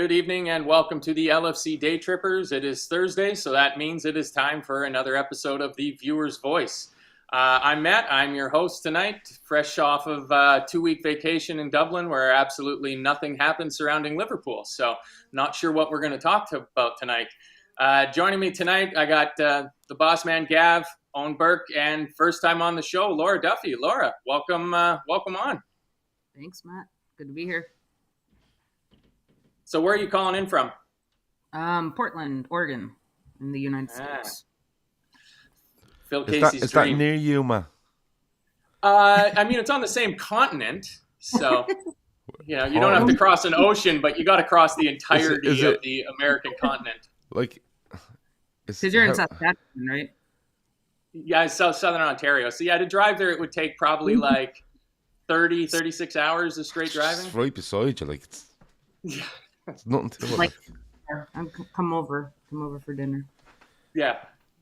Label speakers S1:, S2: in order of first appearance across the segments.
S1: Good evening and welcome to the LFC Daytrippers. It is Thursday, so that means it is time for another episode of The Viewer's Voice. I'm Matt. I'm your host tonight, fresh off of a 2-week vacation in Dublin where absolutely nothing happened surrounding Liverpool. So not sure what we're going to talk about tonight. Joining me tonight, I got the boss man Gav, Eoin Burke, and first time on the show, Laura Duffy. Laura, welcome on.
S2: Thanks, Matt. Good to be here.
S1: So where are you calling in from?
S2: Portland, Oregon, in the United States.
S1: Phil Casey's
S3: is
S1: dream.
S3: That near you, ma?
S1: I mean, it's on the same continent, so you don't have to cross an ocean, but you got to cross the entirety of the American continent.
S3: Like,
S2: because you're in Saskatchewan, right?
S1: Yeah, it's southern Ontario. So yeah, to drive there, it would take probably like 36 hours of straight driving.
S3: It's right beside you, like it's nothing to it.
S2: Like, come over for dinner.
S1: Yeah.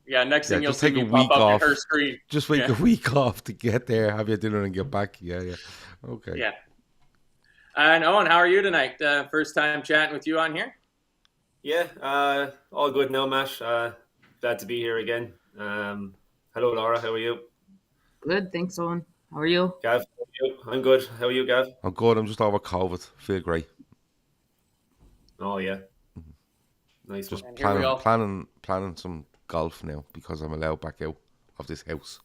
S1: Next thing you'll
S3: just
S1: see
S3: take
S1: me
S3: a week
S1: pop up
S3: off.
S1: in her screen.
S3: Just take a week off to get there, have your dinner, and get back. Yeah. Okay.
S1: Yeah. And Eoin, how are you tonight? First time chatting with you on here.
S4: Yeah, all good now, Matt. Glad to be here again. Hello, Laura. How are you?
S2: Good, thanks, Eoin. How are you?
S4: Gav, how are you? I'm good. How are you, Gav?
S3: I'm good. I'm just over COVID. Feel great.
S4: Oh yeah. Nice.
S3: Just
S4: one.
S3: planning some golf now because I'm allowed back out of this house.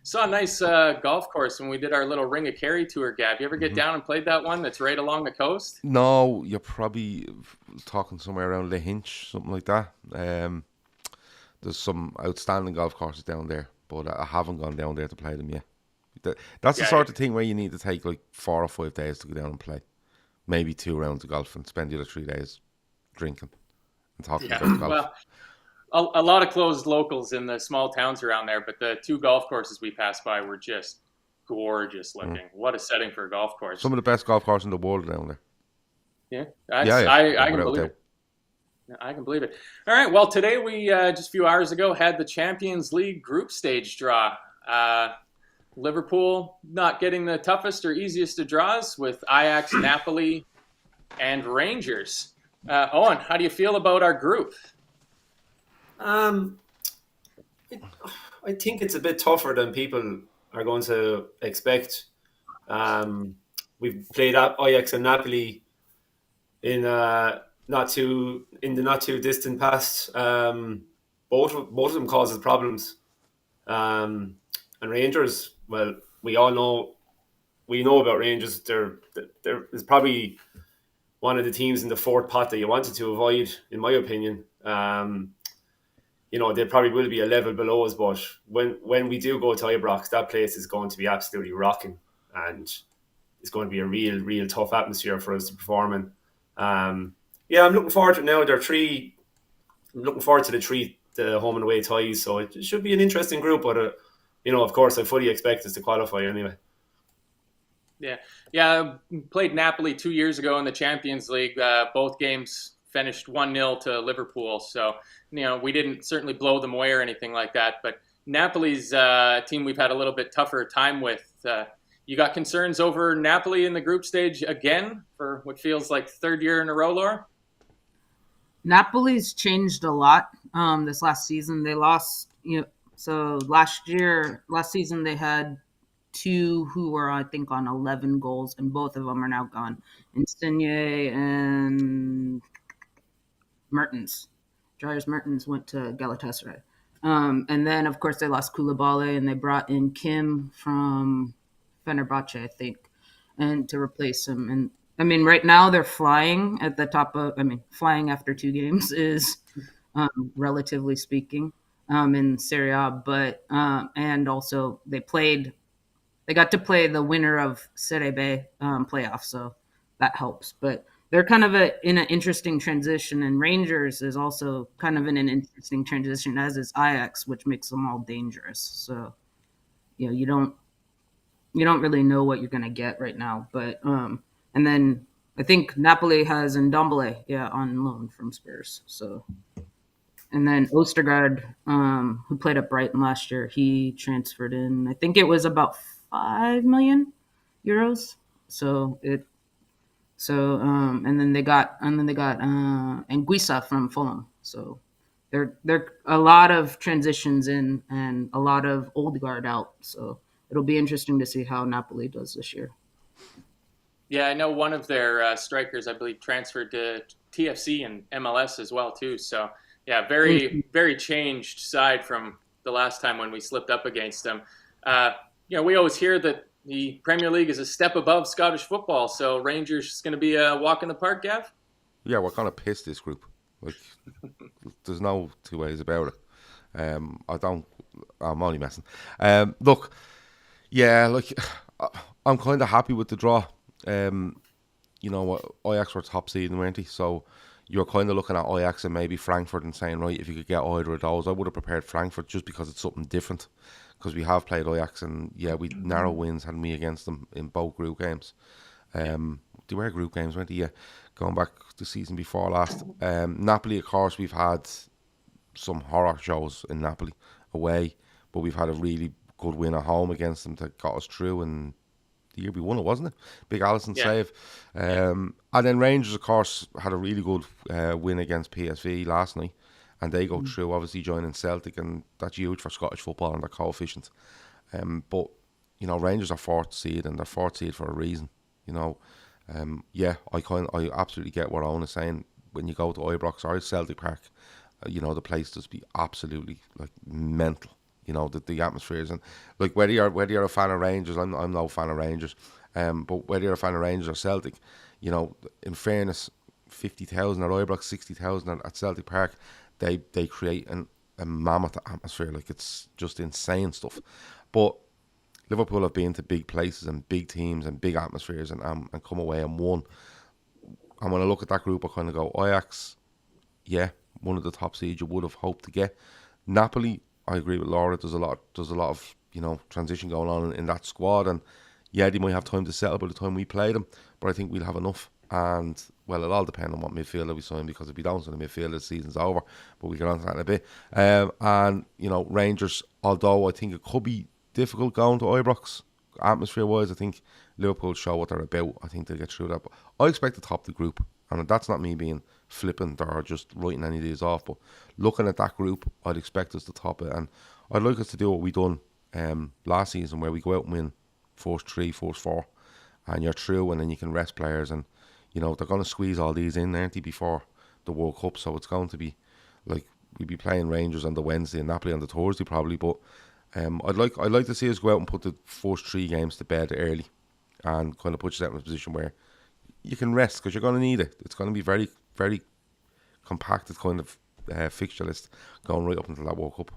S1: Saw a nice golf course when we did our little Ring of Kerry tour, Gav. You ever get down and played that one that's right along the coast?
S3: No, you're probably talking somewhere around Le Hinch, something like that. There's some outstanding golf courses down there, but I haven't gone down there to play them yet. That's the sort of thing where you need to take like 4 or 5 days to go down and play. Maybe 2 rounds of golf and spend the other 3 days drinking and talking about golf.
S1: Well, a lot of closed locals in the small towns around there, but the 2 golf courses we passed by were just gorgeous looking. What a setting for a golf course.
S3: Some of the best golf courses in the world down there.
S1: Yeah. I can believe it. I can believe it. All right. Well, today we, just a few hours ago, had the Champions League group stage draw. Liverpool not getting the toughest or easiest of draws with Ajax, Napoli, and Rangers. Eoin, how do you feel about our group?
S4: I think it's a bit tougher than people are going to expect. We've played Ajax and Napoli in the not too distant past. Both of them causes problems. And Rangers, well, we know about Rangers. They're probably one of the teams in the fourth pot that you wanted to avoid, in my opinion. They probably will be a level below us, but when we do go to Ibrox, that place is going to be absolutely rocking, and it's going to be a real tough atmosphere for us to perform in. I'm looking forward to it now. I'm looking forward to the home and away ties, so it should be an interesting group, but of course, I fully expect us to qualify anyway.
S1: Yeah. Played Napoli 2 years ago in the Champions League. Both games finished 1-0 to Liverpool. So, we didn't certainly blow them away or anything like that. But Napoli's a team we've had a little bit tougher time with. You got concerns over Napoli in the group stage again for what feels like 3rd year in a row, Laura?
S2: Napoli's changed a lot this last season. They lost, so last season they had 2 who were, I think, on 11 goals, and both of them are now gone. Insigne and Mertens. Dries Mertens went to Galatasaray. And then, of course, they lost Koulibaly, and they brought in Kim from Fenerbahce, I think, and to replace him. And, I mean, right now they're flying at the top of, flying after 2 games is, relatively speaking, in Serie A. But, and also they got to play the winner of Serie B playoff, so that helps. But they're kind of in an interesting transition, and Rangers is also kind of in an interesting transition, as is Ajax, which makes them all dangerous. So, you don't really know what you're going to get right now. But and then I think Napoli has Ndombele, on loan from Spurs. So, and then Ostergaard, who played at Brighton last year, he transferred in. I think it was about €5 million. So So and then they got Anguissa from Fulham. So they're a lot of transitions in and a lot of old guard out. So it'll be interesting to see how Napoli does this year.
S1: Yeah, I know one of their strikers, I believe, transferred to TFC and MLS as well too. So yeah, very changed side from the last time when we slipped up against them. We always hear that the Premier League is a step above Scottish football. So Rangers is going to be a walk in the park, Gav?
S3: Yeah, we're kind of pissed, this group. Like, there's no two ways about it. I'm only messing. Look, yeah, like, I'm kind of happy with the draw. Ajax were top seed, weren't they? So you're kind of looking at Ajax and maybe Frankfurt and saying, right, if you could get either of those, I would have prepared Frankfurt just because it's something different. Because we have played Ajax and yeah, we narrow wins, hadn't we, against them in both group games. They were group games, weren't they? Yeah, going back the season before last. Napoli, of course, we've had some horror shows in Napoli away, but we've had a really good win at home against them that got us through, and the year we won it, wasn't it? Big Alisson save. And then Rangers, of course, had a really good win against PSV last night, and they go through, obviously joining Celtic, and that's huge for Scottish football and their coefficient. But Rangers are fourth seed, and they're fourth seed for a reason. I absolutely get what Eoin is saying. When you go to Ibrox or Celtic Park, the place does be absolutely like mental. The atmospheres, and like whether you're a fan of Rangers, I'm no fan of Rangers, but whether you're a fan of Rangers or Celtic, in fairness, 50,000 at Ibrox, 60,000 at Celtic Park, they create a mammoth atmosphere. Like, it's just insane stuff. But Liverpool have been to big places and big teams and big atmospheres and come away and won. And when I look at that group, I kind of go, Ajax, yeah, one of the top seeds you would have hoped to get. Napoli, I agree with Laura. There's a lot of transition going on in that squad, and yeah, they might have time to settle by the time we play them. But I think we'll have enough. And well, it'll all depend on what midfielder we sign, because if we don't sign a midfielder, the season's over. But we get on to that in a bit. And Rangers, although I think it could be difficult going to Ibrox atmosphere-wise, I think Liverpool show what they're about. I think they'll get through that. But I expect to top the group, and that's not me being flippant or just writing any of these off, but looking at that group, I'd expect us to top it, and I'd like us to do what we done last season, where we go out and win first 3, first 4, and you're through, and then you can rest players, and they're going to squeeze all these in, aren't they, before the World Cup. So it's going to be like we'd be playing Rangers on the Wednesday and Napoli on the Thursday probably, but I'd like to see us go out and put the first 3 games to bed early, and kind of put yourself in a position where you can rest, because you're going to need it. It's going to be very, very compacted kind of fixture list going right up until that World Cup.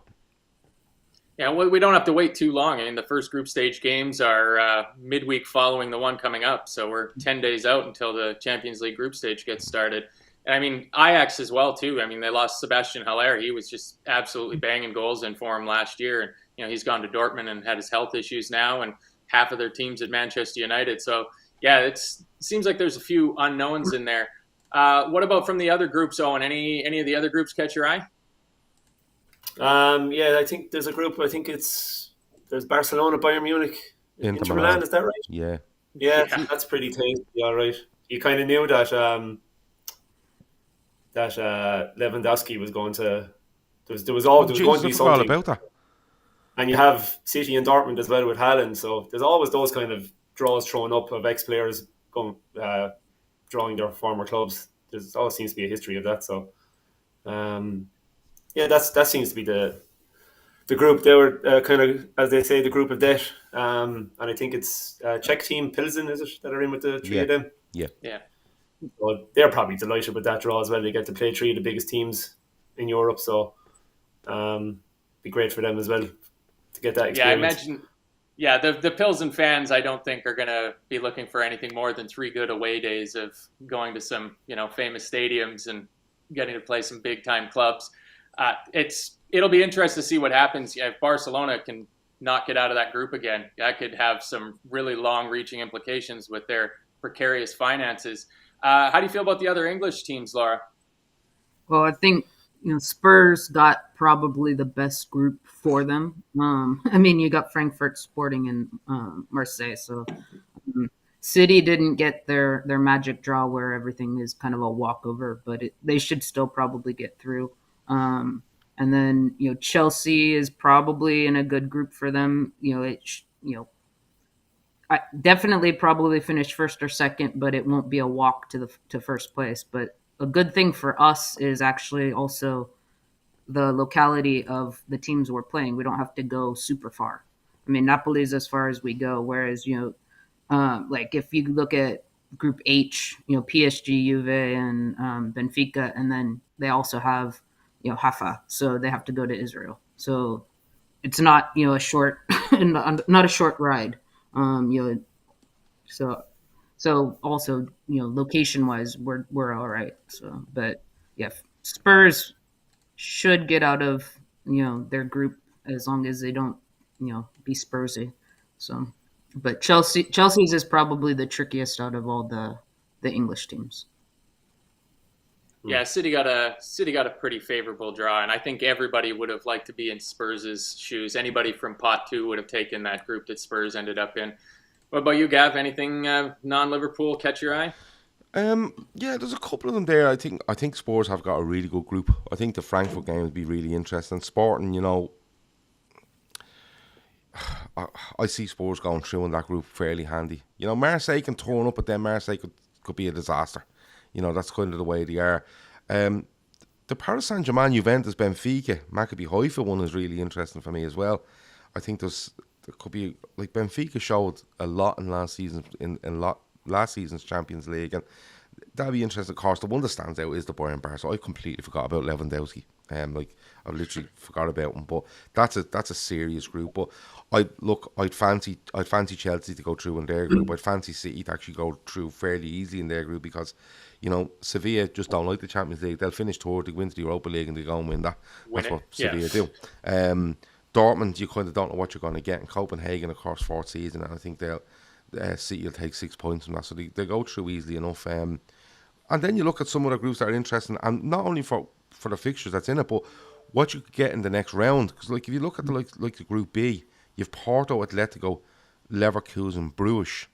S1: Yeah, well, we don't have to wait too long. I mean, the first group stage games are midweek following the one coming up, so we're 10 days out until the Champions League group stage gets started. And I mean, Ajax as well too. I mean, they lost Sebastian Haller. He was just absolutely banging goals in for him last year, and he's gone to Dortmund and had his health issues now, and half of their team's at Manchester United. So yeah, it seems like there's a few unknowns in there. What about from the other groups, Eoin? Any of the other groups catch your eye?
S4: Yeah, I think there's a group. I think there's Barcelona, Bayern Munich, Inter Milan. Is that right?
S3: Yeah.
S4: Yeah, that's pretty tasty. All right. You kind of knew that Lewandowski was going to. There was going to be something
S3: about that.
S4: And you have City and Dortmund as well with Haaland. So there's always those kind of draws thrown up of ex-players going drawing their former clubs. There's always seems to be a history of that. So, that seems to be the group. They were kind of, as they say, the group of death. And I think it's Czech team Pilsen, is it, that are in with the 3 of them?
S3: Yeah.
S4: Well, they're probably delighted with that draw as well. They get to play 3 of the biggest teams in Europe, so be great for them as well to get that experience.
S1: Yeah, I imagine. Yeah, the Pilsen fans, I don't think are going to be looking for anything more than 3 good away days of going to some famous stadiums and getting to play some big time clubs. It'll be interesting to see what happens if Barcelona can not get out of that group again. That could have some really long-reaching implications with their precarious finances. How do you feel about the other English teams, Laura?
S2: Well, I think Spurs got probably the best group for them. I mean, you got Frankfurt, Sporting, and Marseille. So City didn't get their magic draw where everything is kind of a walkover, but they should still probably get through. And then Chelsea is probably in a good group for them. I definitely probably finish first or second, but it won't be a walk to first place. But a good thing for us is actually also the locality of the teams we're playing. We don't have to go super far. I mean, Napoli's as far as we go, whereas like if you look at Group H, PSG, Juve, and Benfica, and then they also have Haifa, so they have to go to Israel. So it's not a short, not a short ride. So also location wise, we're all right. So, but yeah, Spurs should get out of their group as long as they don't be Spursy. So, but Chelsea's is probably the trickiest out of all the English teams.
S1: Yeah, City got a pretty favorable draw, and I think everybody would have liked to be in Spurs' shoes. Anybody from Pot 2 would have taken that group that Spurs ended up in. What about you, Gav? Anything non-Liverpool catch your eye?
S3: Yeah, there's a couple of them there. I think Spurs have got a really good group. I think the Frankfurt game would be really interesting. Sporting, I see Spurs going through in that group fairly handy. Marseille can turn up, but then Marseille could be a disaster. That's kind of the way they are. The Paris Saint-Germain, Juventus, Benfica, Maccabi Haifa one is really interesting for me as well. I think there could be, like, Benfica showed a lot in last season's Champions League, and that'd be interesting. Of course, the one that stands out is the Bayern Bar. So I completely forgot about Lewandowski. I literally forgot about him. But that's a serious group. But I'd fancy Chelsea to go through in their group. I'd fancy City to actually go through fairly easily in their group because Sevilla just don't like the Champions League. They'll finish third, they go into the Europa League, and they go and win that. That's what Sevilla do. Dortmund, you kind of don't know what you're going to get. In Copenhagen, of course, fourth season, and I think City will take 6 points from that, so they go through easily enough. And then you look at some of the groups that are interesting, and not only for the fixtures that's in it, but what you could get in the next round. Because if you look at the Group B, you've Porto, Atletico, Leverkusen, Bruges.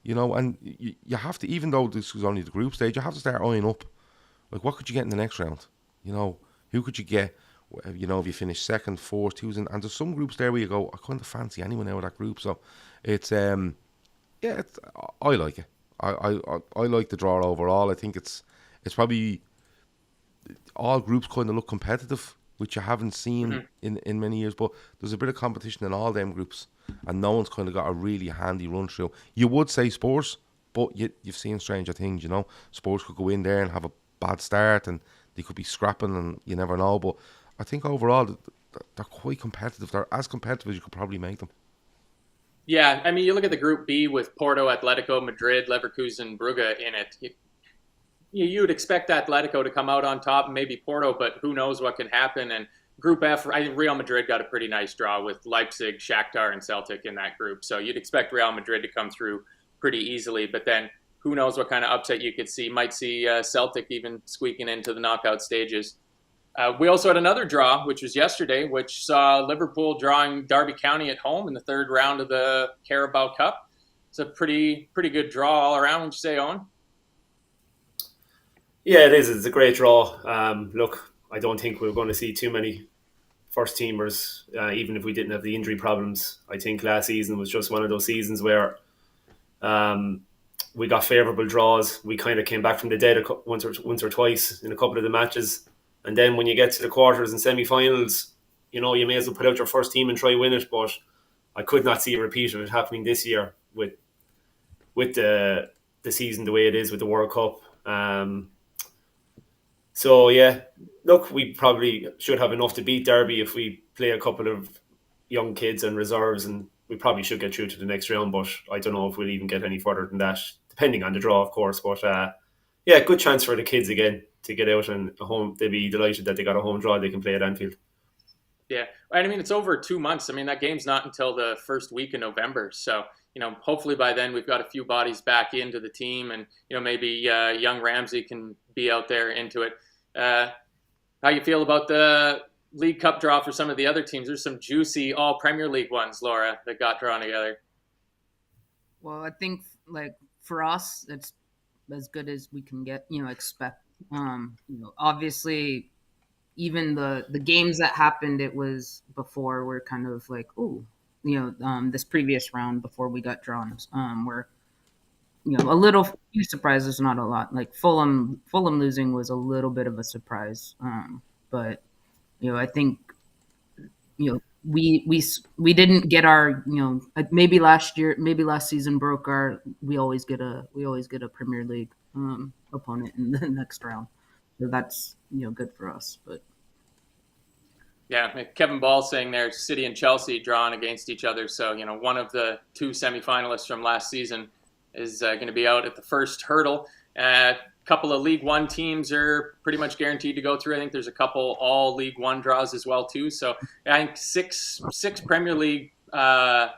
S3: And you have to, even though this is only the group stage, you have to start eyeing up. Like, what could you get in the next round? Who could you get? If you finish second, fourth, and there's some groups there where you go, I couldn't fancy anyone out of that group. So it's I like it. I like the draw overall. I think it's probably all groups kind of look competitive, which you haven't seen in many years. But there's a bit of competition in all them groups, and no one's kind of got a really handy run through. You would say Spurs, but you've seen stranger things. Spurs could go in there and have a bad start, and they could be scrapping, and you never know. But I think overall they're quite competitive. They're as competitive as you could probably make them.
S1: Yeah, I mean, you look at the Group B with Porto, Atletico, Madrid, Leverkusen, Brugge in it. You would expect Atletico to come out on top, and maybe Porto, but who knows what can happen. And Group F, I think Real Madrid got a pretty nice draw with Leipzig, Shakhtar, and Celtic in that group. So you'd expect Real Madrid to come through pretty easily, but then who knows what kind of upset you could see. Might see Celtic even squeaking into the knockout stages. We also had another draw, which was yesterday, which saw Liverpool drawing Derby County at home in the third round of the Carabao Cup. It's a pretty good draw all around, would you say, Eoin?
S4: Yeah, it is. It's a great draw. Look, I don't think we're going to see too many first teamers, even if we didn't have the injury problems. I think last season was just one of those seasons where we got favourable draws. We kind of came back from the dead once or twice in a couple of the matches. And then when you get to the quarters and semi-finals, you may as well put out your first team and try win it. But I could not see a repeat of it happening this year with the season the way it is with the World Cup. So yeah, look, we probably should have enough to beat Derby if we play a couple of young kids and reserves, and we probably should get through to the next round. But I don't know if we'll even get any further than that, depending on the draw, of course. But yeah, good chance for the kids again to get out and home. They'll be delighted that they got a home draw they can play at Anfield.
S1: Yeah, I mean, it's over 2 months. I mean, that game's not until the first week in November. So, hopefully by then we've got a few bodies back into the team, and, maybe young Ramsey can be out there into it. How you feel about the League Cup draw for some of the other teams? There's some juicy all Premier League ones, Laura, that got drawn together.
S2: Well, I think for us, it's as good as we can expect. Obviously, even the games that happened, it was before were kind of like, this previous round before we got drawn, were a little few surprises, not a lot. Like Fulham losing was a little bit of a surprise, but I think we didn't get our maybe last season broke our we always get a Premier League opponent in the next round, so that's good for us. But
S1: yeah, Kevin Ball saying there, City and Chelsea drawn against each other, so one of the two semifinalists from last season is going to be out at the first hurdle. A couple of League One teams are pretty much guaranteed to go through. I think there's a couple all League One draws as well too. So I think six Premier League 12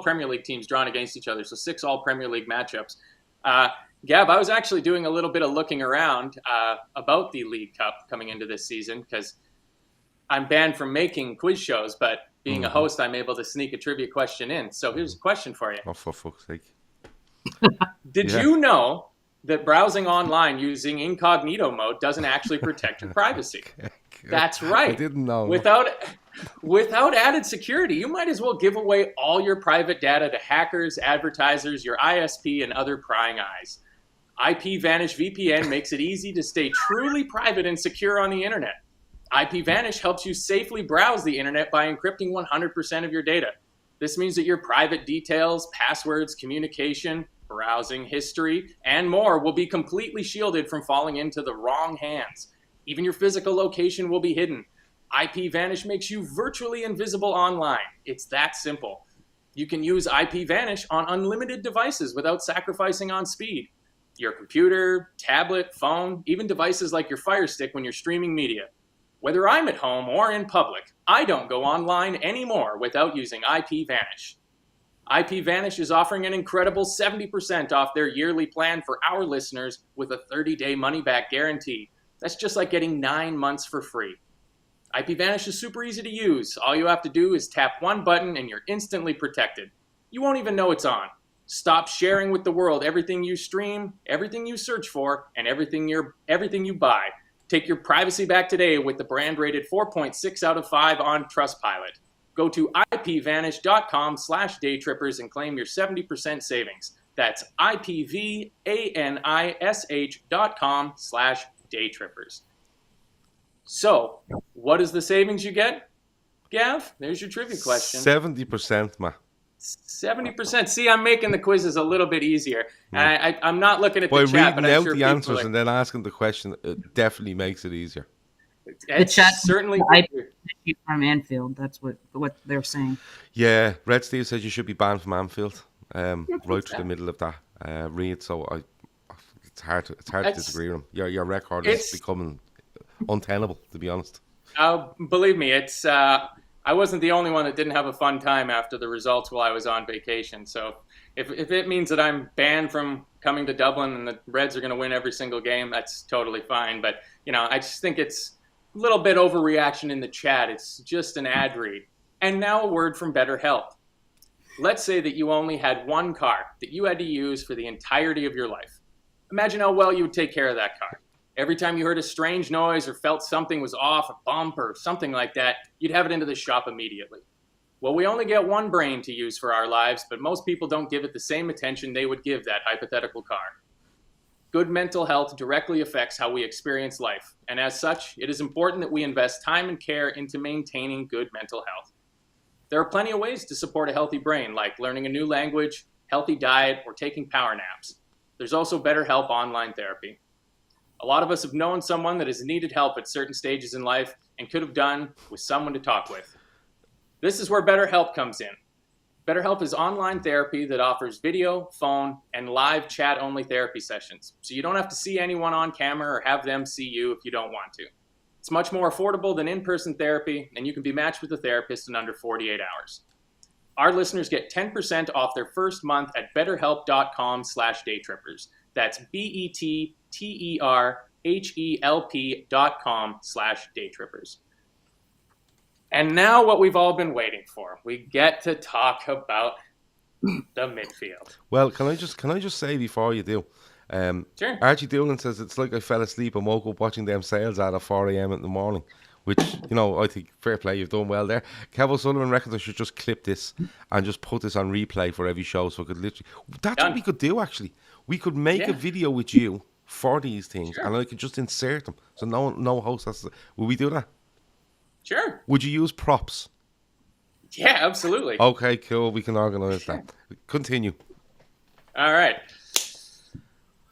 S1: Premier League teams drawn against each other. So 6 all Premier League matchups. Gav, I was actually doing a little bit of looking around about the League Cup coming into this season, because I'm banned from making quiz shows, but being a host, I'm able to sneak a trivia question in. So here's a question for you.
S3: Oh, for fuck's sake.
S1: Did you know that browsing online using incognito mode doesn't actually protect your privacy? That's right.
S3: I didn't know.
S1: Without added security, you might as well give away all your private data to hackers, advertisers, your ISP, and other prying eyes. IP Vanish VPN makes it easy to stay truly private and secure on the internet. IP Vanish helps you safely browse the internet by encrypting 100% of your data. This means that your private details, passwords, communication, browsing history, and more will be completely shielded from falling into the wrong hands. Even your physical location will be hidden. IP Vanish makes you virtually invisible online. It's that simple. You can use IP Vanish on unlimited devices without sacrificing on speed. Your computer, tablet, phone, even devices like your Fire Stick when you're streaming media. Whether I'm at home or in public, I don't go online anymore without using IP Vanish. IP Vanish is offering an incredible 70% off their yearly plan for our listeners with a 30-day money-back guarantee. That's just like getting 9 months for free. IP Vanish is super easy to use. All you have to do is tap one button and you're instantly protected. You won't even know it's on. Stop sharing with the world everything you stream, everything you search for, and everything you buy. Take your privacy back today with the brand rated 4.6 out of 5 on Trustpilot. Go to ipvanish.com/daytrippers and claim your 70% savings. That's ipvanish.com/daytrippers. So, what is the savings you get, Gav? There's your trivia question.
S3: 70%, ma.
S1: 70%. See, I'm making the quizzes a little bit easier. I'm not looking at the chat,
S3: By
S1: but
S3: reading
S1: I'm
S3: out
S1: sure
S3: the answers and then asking the question, it definitely makes it easier.
S2: The chat
S1: certainly
S2: from Anfield. That's what they're saying.
S3: Yeah, Red Steve says you should be banned from Anfield. Right through the middle of that read. So it's hard to disagree with him. Your record is becoming untenable, to be honest.
S1: Believe me, it's. I wasn't the only one that didn't have a fun time after the results while I was on vacation. So if it means that I'm banned from coming to Dublin and the Reds are going to win every single game, that's totally fine. But, I just think it's a little bit overreaction in the chat. It's just an ad read. And now a word from BetterHelp. Let's say that you only had one car that you had to use for the entirety of your life. Imagine how well you would take care of that car. Every time you heard a strange noise or felt something was off, a bump or something like that, you'd have it into the shop immediately. Well, we only get one brain to use for our lives, but most people don't give it the same attention they would give that hypothetical car. Good mental health directly affects how we experience life, and as such, it is important that we invest time and care into maintaining good mental health. There are plenty of ways to support a healthy brain, like learning a new language, healthy diet, or taking power naps. There's also BetterHelp online therapy. A lot of us have known someone that has needed help at certain stages in life and could have done with someone to talk with. This is where BetterHelp comes in. BetterHelp is online therapy that offers video, phone, and live chat-only therapy sessions, so you don't have to see anyone on camera or have them see you if you don't want to. It's much more affordable than in-person therapy, and you can be matched with a therapist in under 48 hours. Our listeners get 10% off their first month at betterhelp.com/daytrippers. That's BetterHelp.com/daytrippers. And now what we've all been waiting for. We get to talk about The midfield.
S3: Well, can I just say before you do?
S1: Sure.
S3: Archie Doolan says it's like I fell asleep and woke up watching them sales at 4 a.m. in the morning. Which, I think fair play, you've done well there. Kev O'Sullivan reckons I should just clip this and just put this on replay for every show, so I could literally. That's
S1: Done.
S3: what we could do. Actually, we could make a
S1: Yeah.
S3: video with you for these things,
S1: Sure.
S3: and I could just insert them. So no host has to. Will we do that?
S1: Sure.
S3: Would you use props?
S1: Yeah, absolutely.
S3: Okay, cool. We can organise that. Continue.
S1: All right.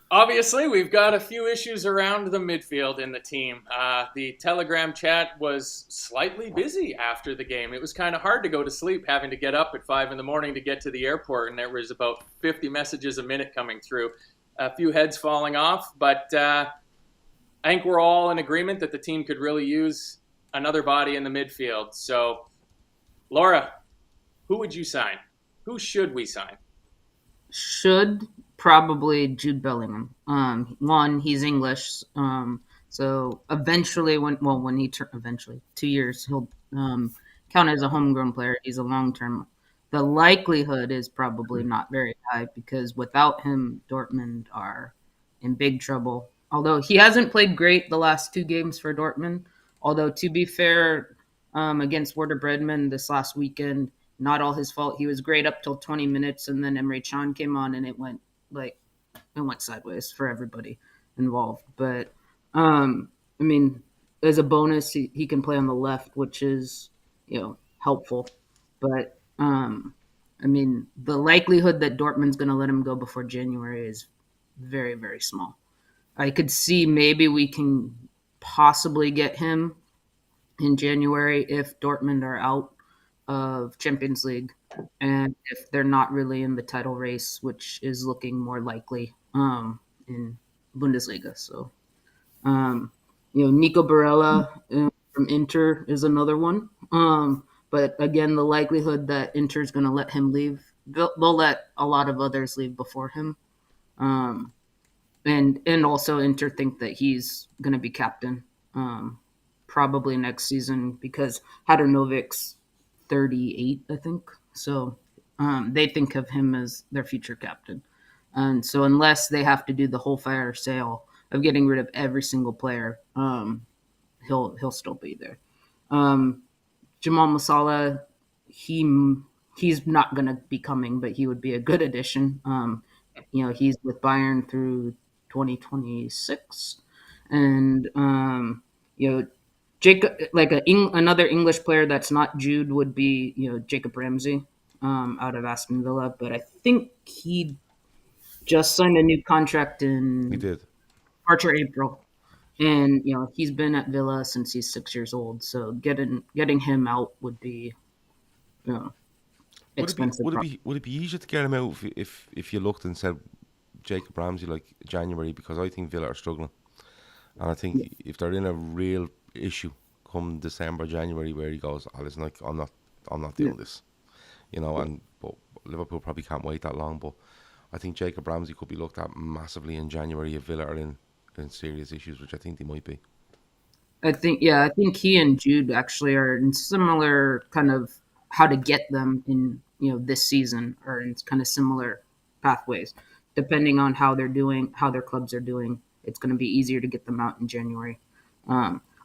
S1: Obviously, we've got a few issues around the midfield in the team. The Telegram chat was slightly busy after the game. It was kind of hard to go to sleep having to get up at 5 in the morning to get to the airport, and there was about 50 messages a minute coming through. A few heads falling off, but I think we're all in agreement that the team could really use another body in the midfield. So, Laura, who would you sign? Who should we sign?
S2: Should probably Jude Bellingham. One, he's English, so eventually, eventually 2 years, he'll count as a homegrown player. He's a long term. The likelihood is probably not very high because without him, Dortmund are in big trouble. Although he hasn't played great the last 2 games for Dortmund. Although to be fair, against Werder Bremen this last weekend, not all his fault. He was great up till 20 minutes, and then Emre Can came on, and it went sideways for everybody involved. But I mean, as a bonus, he can play on the left, which is helpful. But I mean, the likelihood that Dortmund's going to let him go before January is very, very small. I could see maybe we can possibly get him in January if Dortmund are out of Champions League and if they're not really in the title race, which is looking more likely in Bundesliga. So, Nico Barella from Inter is another one. But again, the likelihood that Inter is going to let him leave, they'll let a lot of others leave before him. And also Inter think that he's going to be captain probably next season because Hadernovic's 38, I think. So they think of him as their future captain. And so unless they have to do the whole fire sale of getting rid of every single player, he'll still be there. Jamal Musiala, he's not going to be coming, but he would be a good addition. He's with Bayern through 2026, and Jacob, like another English player that's not Jude would be Jacob Ramsey out of Aston Villa, but I think he just signed a new contract in
S3: He did.
S2: March or April, and he's been at Villa since he's 6 years old. So getting him out would be expensive.
S3: Would it be easier to get him out if you looked and said Jacob Ramsey like January, because I think Villa are struggling, and I think if they're in a real issue come December, January, where he goes, listen, like I'm not doing this, but Liverpool probably can't wait that long. But I think Jacob Ramsey could be looked at massively in January if Villa are in serious issues, which I think they might be.
S2: I think he and Jude actually are in similar kind of how to get them in this season, or in kind of similar pathways. Depending on how they're doing, how their clubs are doing, it's going to be easier to get them out in January.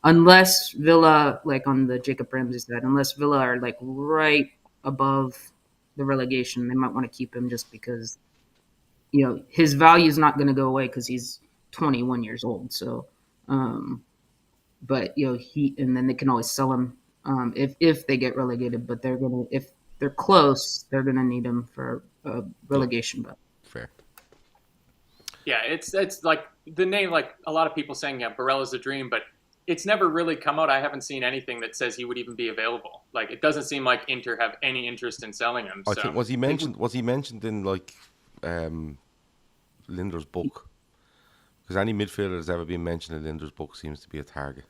S2: Unless Villa, like on the Jacob Ramsey side, unless Villa are like right above the relegation, they might want to keep him just because, his value is not going to go away because he's 21 years old. So, but and then they can always sell him if they get relegated. But if they're close, they're gonna need him for a relegation battle.
S3: Fair.
S1: Yeah, it's like the name, like a lot of people saying, Barella's a dream, but it's never really come out. I haven't seen anything that says he would even be available. Like, it doesn't seem like Inter have any interest in selling him.
S3: I think was he mentioned in like Linder's book? Because any midfielder that's ever been mentioned in Linder's book seems to be a target.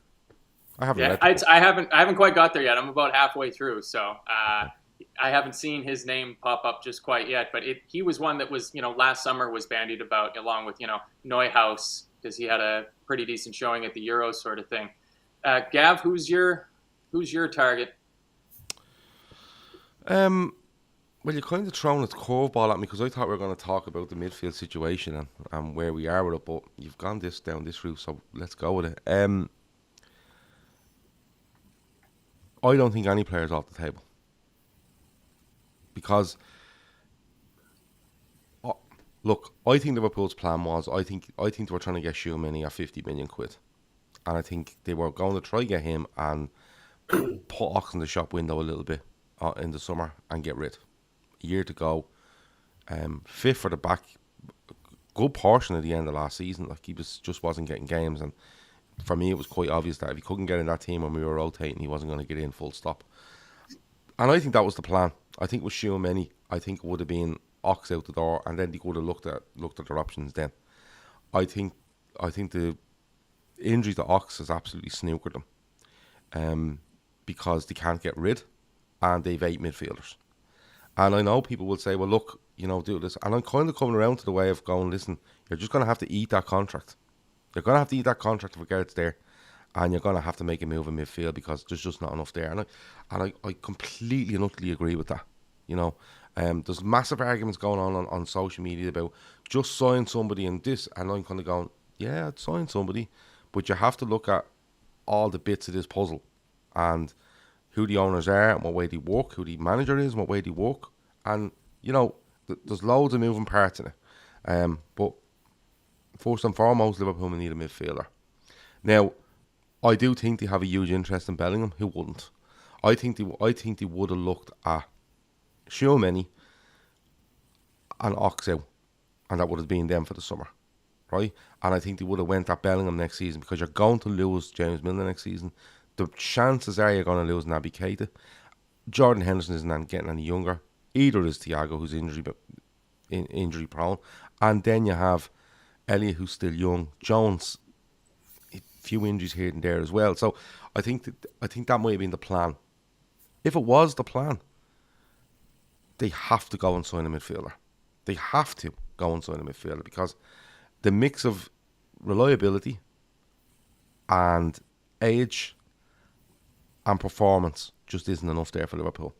S3: I haven't.
S1: Yeah, I haven't quite got there yet. I'm about halfway through, so I haven't seen his name pop up just quite yet. But he was one that was last summer was bandied about, along with Neuhaus, because he had a pretty decent showing at the Euros, sort of thing. Gav, who's your target?
S3: Well, you're kind of throwing a curveball at me because I thought we were going to talk about the midfield situation and where we are with it, but you've gone down this route, so let's go with it. I don't think any player's off the table because, look, I think Liverpool's plan was I think they were trying to get Tchouaméni at 50 million quid, and I think they were going to try get him and put Ox in the shop window a little bit in the summer and get rid. A year to go, fit for the back. Good portion of the end of last season, like he just wasn't getting games, and for me it was quite obvious that if he couldn't get in that team when we were rotating, he wasn't going to get in full stop. And I think that was the plan. I think with Tchouaméni, I think it would have been Ox out the door, and then they would have looked at their options. Then, I think the injury to Ox has absolutely snookered them, because they can't get rid, and they've 8 midfielders. And I know people will say, well, look, do this. And I'm kind of coming around to the way of going, listen, you're just going to have to eat that contract. You're going to have to eat that contract if Garrett's there. And you're going to have to make a move in midfield because there's just not enough there. And I completely and utterly agree with that. There's massive arguments going on social media about just sign somebody and this. And I'm kind of going, yeah, I'd sign somebody. But you have to look at all the bits of this puzzle. And who the owners are and what way they work, who the manager is and what way they work. And, there's loads of moving parts in it. But first and foremost, Liverpool need a midfielder. Now, I do think they have a huge interest in Bellingham. Who wouldn't? I think they would have looked at Tchouaméni and Ox out, and that would have been them for the summer, right? And I think they would have went at Bellingham next season because you're going to lose James Milner next season. The chances are you're going to lose Naby Keita. Jordan Henderson isn't getting any younger. Either is Thiago, who's injury prone. And then you have Elliott, who's still young. Jones, a few injuries here and there as well. So I think that might have been the plan. If it was the plan, they have to go and sign a midfielder. They have to go and sign a midfielder because the mix of reliability and age and performance just isn't enough there for Liverpool.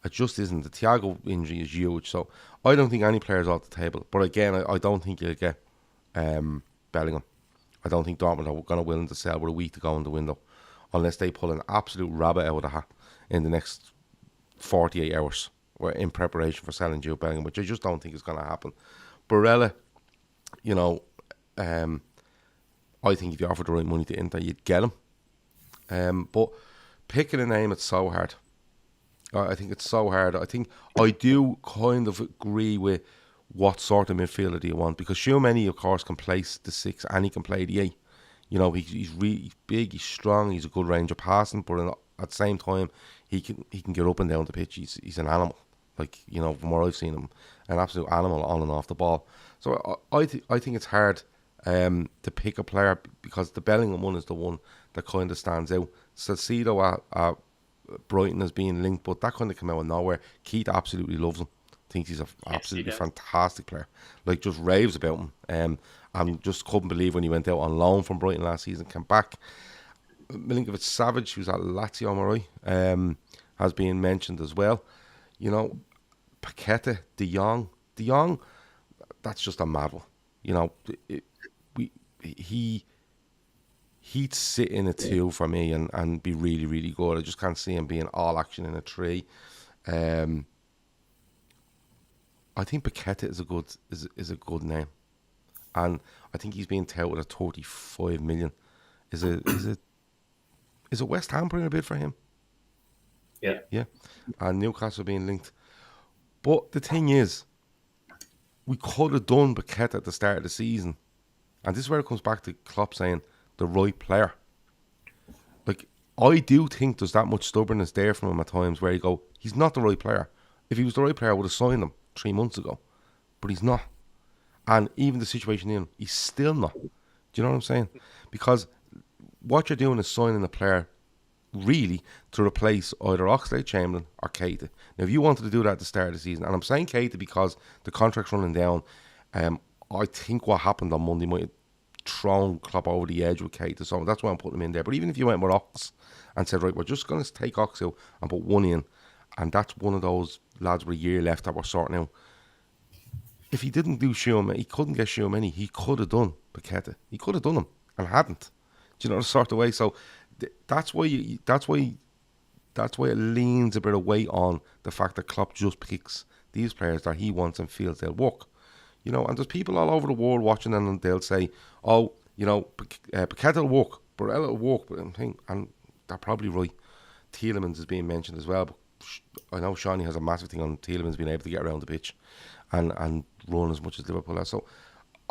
S3: It just isn't. The Thiago injury is huge, so I don't think any player's off the table. But again, I don't think you'll get Bellingham. I don't think Dortmund are going to willing to sell with a week to go in the window unless they pull an absolute rabbit out of the hat in the next 48 hours in preparation for selling Jude Bellingham, which I just don't think is going to happen. Barella, I think if you offered the right money to Inter, you'd get him. But picking a name, it's so hard. I think it's so hard. I think I do kind of agree with what sort of midfielder do you want, because Tchouaméni, of course, can play the 6 and he can play the 8. He's really big, he's strong, he's a good range of passing, but at the same time, he can get up and down the pitch. He's an animal. From where I've seen him, an absolute animal on and off the ball. So I think it's hard to pick a player because the Bellingham one is the one that kind of stands out. Salcido at Brighton has been linked, but that kind of came out of nowhere. Keith absolutely loves him. Thinks he's an absolutely fantastic player. Just raves about him. And just couldn't believe when he went out on loan from Brighton last season, came back. Milinkovic Savic, who's at Lazio, am I right? Has been mentioned as well. Paqueta, De Jong, that's just a mad one. He'd sit in a 2 for me and be really, really good. I just can't see him being all action in a 3. I think Paqueta is a good name, and I think he's being touted at 35 million. Is it West Ham putting a bid for him? Yeah. And Newcastle being linked. But the thing is, we could have done Paqueta at the start of the season, and this is where it comes back to Klopp saying the right player. I do think there's that much stubbornness there from him at times where you go, he's not the right player. If he was the right player, I would have signed him 3 months ago. But he's not. And even the situation in him, he's still not. Do you know what I'm saying? Because what you're doing is signing a player really to replace either Oxlade-Chamberlain or Keita. Now, if you wanted to do that at the start of the season, and I'm saying Keita because the contract's running down, I think what happened on Monday might have thrown Klopp over the edge with Keita, so that's why I'm putting him in there. But even if you went with Ox and said, right, we're just going to take Ox out and put one in, and that's one of those lads with a year left that were sorting out. If he didn't do Tchouaméni, he couldn't get Tchouaméni. He could have done Paqueta. He could have done him and hadn't. Do you know the sort of way? So that's why it leans a bit of weight on the fact that Klopp just picks these players that he wants and feels they'll work. You know, and there's people all over the world watching and they'll say, oh, you know, Paqueta will work, Barella will work, and they're probably right. Tielemans is being mentioned as well, but I know Shawnee has a massive thing on Tielemans being able to get around the pitch and run as much as Liverpool has. So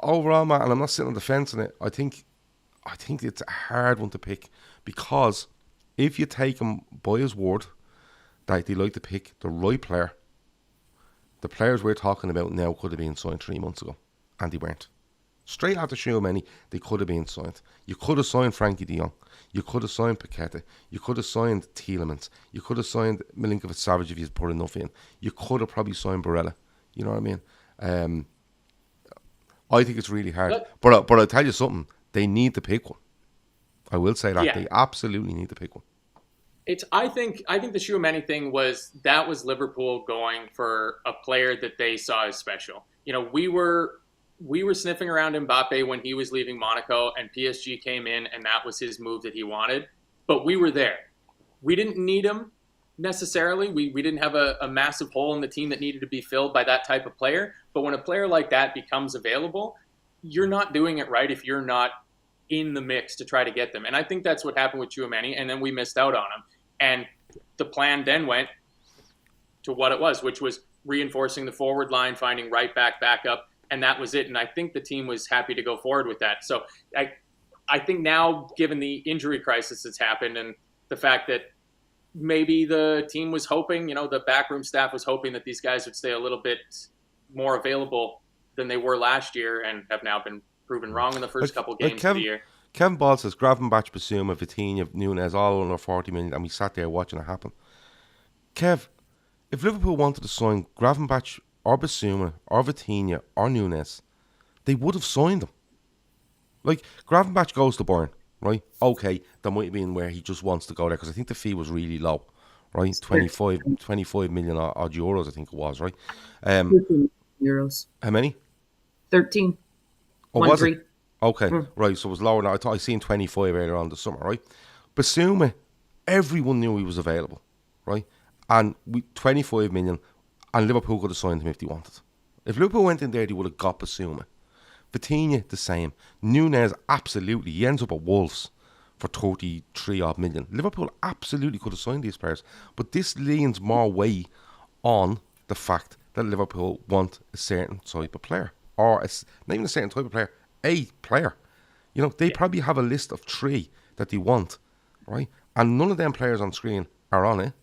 S3: overall, man, and I'm not sitting on the fence on it, I think it's a hard one to pick, because if you take him by his word that they like to pick the right player, the players we're talking about now could have been signed 3 months ago, and they weren't. Straight after Tchouaméni, they could have been signed. You could have signed Frankie de Jong. You could have signed Paqueta. You could have signed Tielemans. You could have signed Milinkovic-Savic if you put enough in. You could have probably signed Barella. You know what I mean? I think it's really hard. But I'll tell you something. They need to pick one. I will say that. Yeah. They absolutely need to pick one.
S1: I think the Tchouaméni thing was Liverpool going for a player that they saw as special. You know, we were sniffing around Mbappe when he was leaving Monaco, and PSG came in, and that was his move that he wanted. But we were there. We didn't need him necessarily. We didn't have a massive hole in the team that needed to be filled by that type of player. But when a player like that becomes available, you're not doing it right if you're not in the mix to try to get them. And I think that's what happened with Tchouaméni, and then we missed out on him. And the plan then went to what it was, which was reinforcing the forward line, finding right back, backup, and that was it. And I think the team was happy to go forward with that. So I think now, given the injury crisis that's happened and the fact that maybe the team was hoping, you know, the backroom staff was hoping that these guys would stay a little bit more available than they were last year, and have now been proven wrong in the first couple games of the year.
S3: Kevin Ball says Gravenberch, Basuma, Vitinha, Nunez, all under 40 million, and we sat there watching it happen. Kev, if Liverpool wanted to sign Gravenberch or Basuma or Vitinha or Nunez, they would have signed them. Like, Gravenberch goes to Bayern, right? Okay, that might have been where he just wants to go there, because I think the fee was really low, right? 25 million odd euros, I think it was, right?
S2: 13 euros.
S3: How many?
S2: 13.
S3: Oh, was it? Okay, right, so it was lower now. I seen 25 earlier on the summer, right? Basuma, everyone knew he was available, right? And 25 million, and Liverpool could have signed him if they wanted. If Liverpool went in there, they would have got Basuma. Vitinha, the same. Nunez, absolutely. He ends up at Wolves for 33 odd million. Liverpool absolutely could have signed these players. But this leans more weight on the fact that Liverpool want a certain type of player. Or not even a certain type of player, a player. You know, they probably have a list of 3 that they want, right? And none of them players on screen are on it.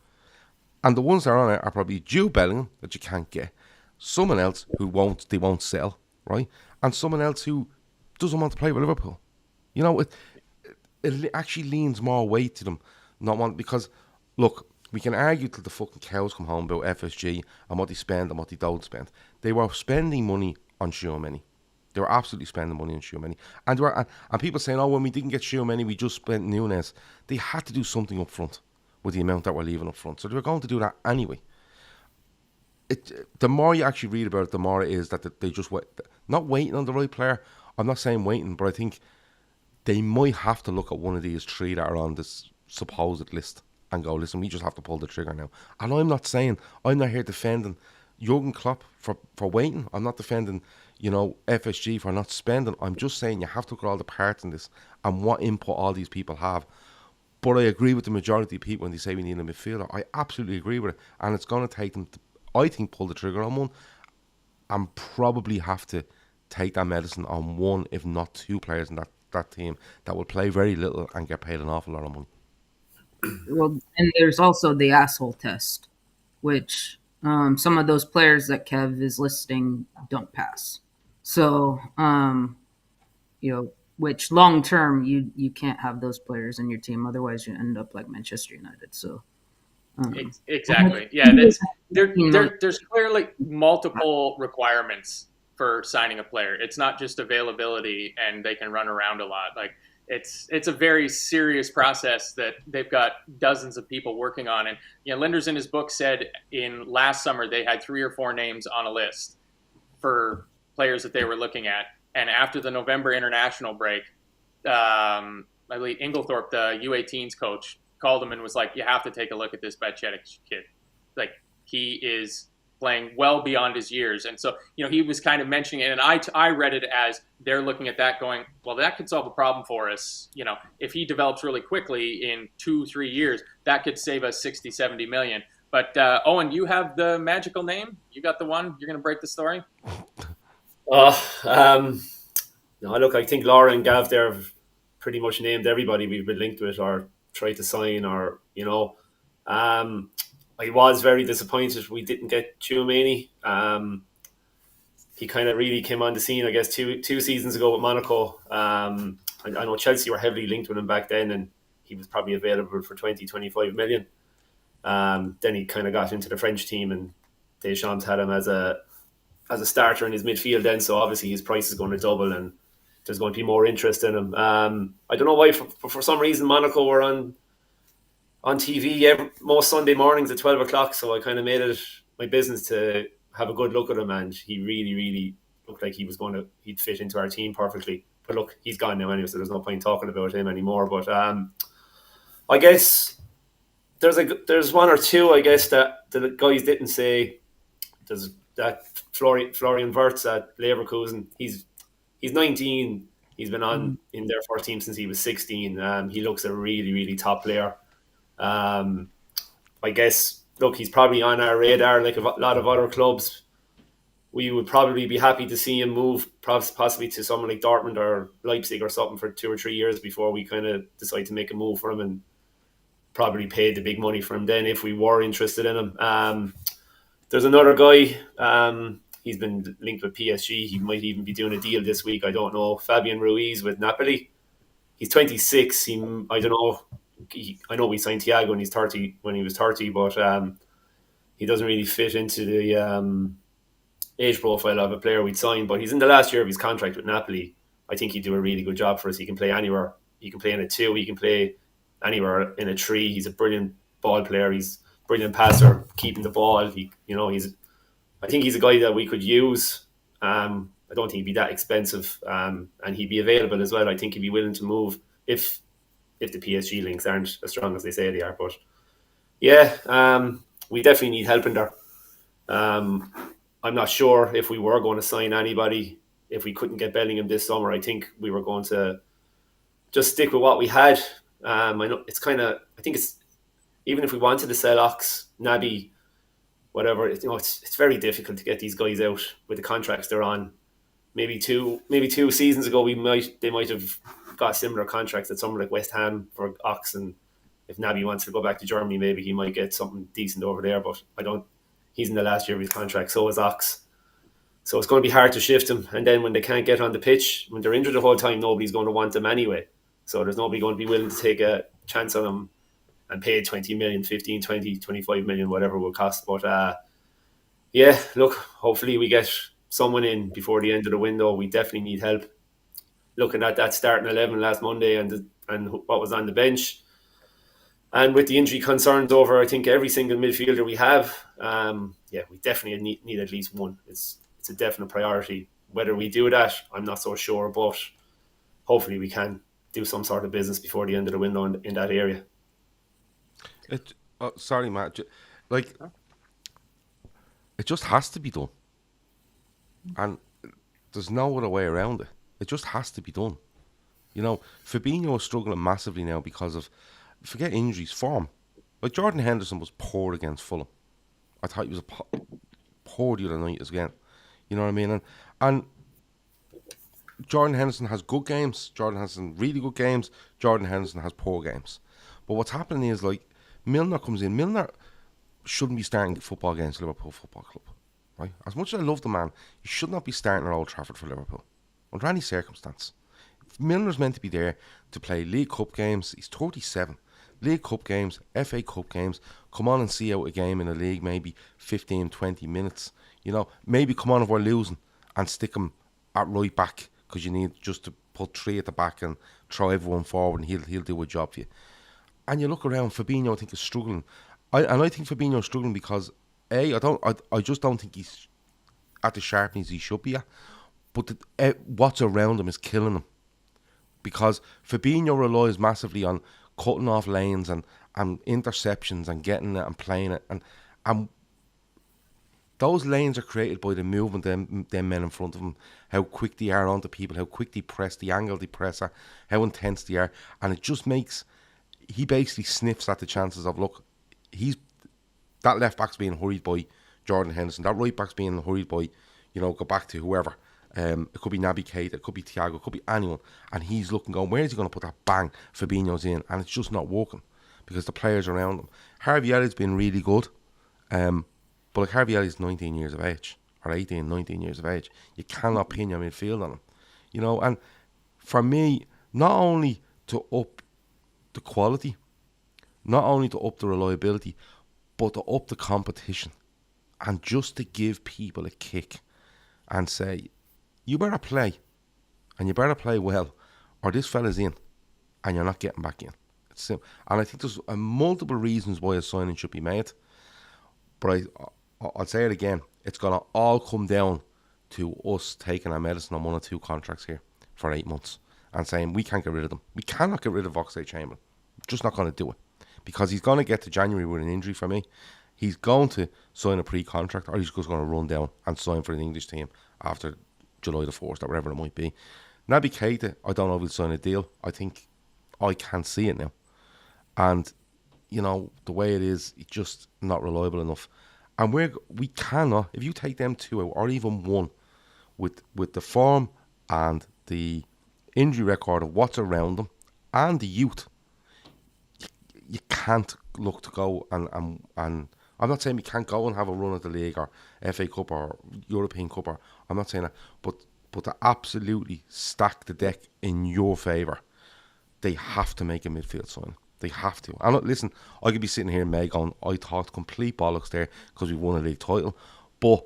S3: And the ones that are on it are probably Jude Bellingham, that you can't get. Someone else who they won't sell, right? And someone else who doesn't want to play with Liverpool. You know, it actually leans more weight to them not want, because, look, we can argue till the fucking cows come home about FSG and what they spend and what they don't spend. They were spending money on Tchouaméni. They were absolutely spending money on Tchouaméni. And people saying, oh, when we didn't get Tchouaméni, we just spent Nunez. They had to do something up front with the amount that we're leaving up front. So they were going to do that anyway. The more you actually read about it, the more it is that they just not waiting on the right player. I'm not saying waiting, but I think they might have to look at one of these 3 that are on this supposed list and go, listen, we just have to pull the trigger now. And I'm not here defending Jurgen Klopp for waiting. I'm not defending, you know, FSG for not spending. I'm just saying you have to look at all the parts in this and what input all these people have. But I agree with the majority of people when they say we need a midfielder. I absolutely agree with it. And it's going to take them to, I think, pull the trigger on one and probably have to take that medicine on 1, if not 2 players in that team that will play very little and get paid an awful lot of money.
S2: Well, and there's also the asshole test, which some of those players that Kev is listing don't pass. So, you know, which long term you can't have those players in your team. Otherwise, you end up like Manchester United. So,
S1: exactly. Yeah, there's clearly multiple requirements for signing a player. It's not just availability and they can run around a lot. Like, it's a very serious process that they've got dozens of people working on. And Linders in his book said in last summer they had 3 or 4 names on a list for players that they were looking at. And after the November international break, I believe Inglethorpe, the U18s coach, called him and was like, "You have to take a look at this Bajcetic kid. Like, he is playing well beyond his years." And so, he was kind of mentioning it, and I read it as they're looking at that going, well, that could solve a problem for us. If he develops really quickly in 2-3 years, that could save us 60, 70 million. But Eoin, you have the magical name? You got the one? You're going to break the story?
S4: No, look, I think Laura and Gav there have pretty much named everybody we've been linked with or tried to sign, or I was very disappointed we didn't get Tchouaméni. He kind of really came on the scene, I guess, two seasons ago with Monaco. I know Chelsea were heavily linked with him back then, and he was probably available for 20-25 million. Then he kind of got into the French team, and Deschamps had him as a starter in his midfield then, so obviously his price is going to double and there's going to be more interest in him. I don't know why, for some reason Monaco were on TV most Sunday mornings at 12 o'clock, so I kind of made it my business to have a good look at him, and he really, really looked like he'd fit into our team perfectly. But look, he's gone now anyway, so there's no point talking about him anymore. But I guess there's one or two, I guess, that the guys didn't say. There's that Florian Wirtz at Leverkusen. He's 19. He's been on in their first team since he was 16. He looks a really, really top player. I guess, look, he's probably on our radar like a lot of other clubs. We would probably be happy to see him move possibly to someone like Dortmund or Leipzig or something for 2 or 3 years before we kind of decide to make a move for him, and probably pay the big money for him then if we were interested in him. There's another guy, he's been linked with PSG. He might even be doing a deal this week. I don't know. Fabian Ruiz with Napoli. He's 26. I don't know. I know we signed Thiago when he was 30, but he doesn't really fit into the age profile of a player we'd signed. But he's in the last year of his contract with Napoli. I think he'd do a really good job for us. He can play anywhere. He can play in a 2. He can play anywhere in a 3. He's a brilliant ball player. He's a brilliant passer, keeping the ball. I think he's a guy that we could use. I don't think he'd be that expensive, and he'd be available as well. I think he'd be willing to move if the PSG links aren't as strong as they say they are. But yeah, we definitely need help in there. I'm not sure if we were going to sign anybody if we couldn't get Bellingham this summer. I think we were going to just stick with what we had. I know it's I think it's, even if we wanted to sell Ox, Naby, whatever, it's very difficult to get these guys out with the contracts they're on. Maybe two seasons ago they might have got similar contracts at somewhere like West Ham for Ox, and if Naby wants to go back to Germany, maybe he might get something decent over there. But he's in the last year of his contract, so is Ox. So it's going to be hard to shift him. And then when they can't get on the pitch, when they're injured the whole time, nobody's going to want them anyway. So there's nobody going to be willing to take a chance on them and pay 20 million, 15, 20, 25 million, whatever it will cost. But yeah, look, hopefully we get someone in before the end of the window. We definitely need help. Looking at that starting 11 last Monday and what was on the bench, and with the injury concerns over, I think, every single midfielder we have, we definitely need at least one. It's a definite priority. Whether we do that, I'm not so sure, but hopefully we can do some sort of business before the end of the window in that area.
S3: Sorry, Matt. It just has to be done, and there's no other way around it. It just has to be done. Fabinho is struggling massively now because of, forget injuries, form. Like, Jordan Henderson was poor against Fulham. I thought he was poor the other night again. You know what I mean? And Jordan Henderson has good games. Jordan Henderson really good games. Jordan Henderson has poor games. But what's happening is, like, Milner comes in. Milner shouldn't be starting football against Liverpool Football Club. Right? As much as I love the man, he should not be starting at Old Trafford for Liverpool under any circumstance. Milner's meant to be there to play League Cup games. He's 37. League Cup games, FA Cup games. Come on and see out a game in the league, maybe 15, 20 minutes. Maybe come on if we're losing and stick him at right back because you need just to put 3 at the back and throw everyone forward, and he'll do a job for you. And you look around, Fabinho, I think, is struggling. I think Fabinho is struggling because I just don't think he's at the sharpness he should be at. But what's around him is killing him, because Fabinho relies massively on cutting off lanes and interceptions and getting it and playing it, and those lanes are created by the movement them men in front of him, how quick they are onto people, how quick they press, the angle they press at, how intense they are, and it just makes, he basically sniffs at the chances of, look, that left back's being hurried by Jordan Henderson, that right back's being hurried by, go back to whoever. It could be Naby Keita, it could be Thiago, it could be anyone, and he's looking, going, where is he going to put that bang? Fabinho's in, and it's just not working because the players around him. Harvey Elliott's been really good, but like Harvey Elliott's 19 years of age, or 18, 19 years of age. You cannot pin your midfield on him, and for me, not only to up the quality, not only to up the reliability, but to up the competition, and just to give people a kick and say, you better play, and you better play well, or this fella's in, and you're not getting back in. It's simple. And I think there's multiple reasons why a signing should be made, but I'll say it again, it's going to all come down to us taking our medicine on 1 or 2 contracts here for 8 months and saying we can't get rid of them. We cannot get rid of Oxlade-Chamberlain. Just not going to do it, because he's going to get to January with an injury for me. He's going to sign a pre-contract, or he's just going to run down and sign for an English team after July the 4th or whatever it might be. Naby Keita, I don't know if he'll sign a deal. I think I can see it now. And, the way it is, it's just not reliable enough. And we cannot, if you take them 2 out, or even 1, with the form and the injury record of what's around them and the youth, you can't look to go and I'm not saying we can't go and have a run at the league or FA Cup or European Cup, or I'm not saying that, but to absolutely stack the deck in your favour, they have to make a midfield sign. They have to. And listen, I could be sitting here in May going, I talked complete bollocks there because we won a league title, but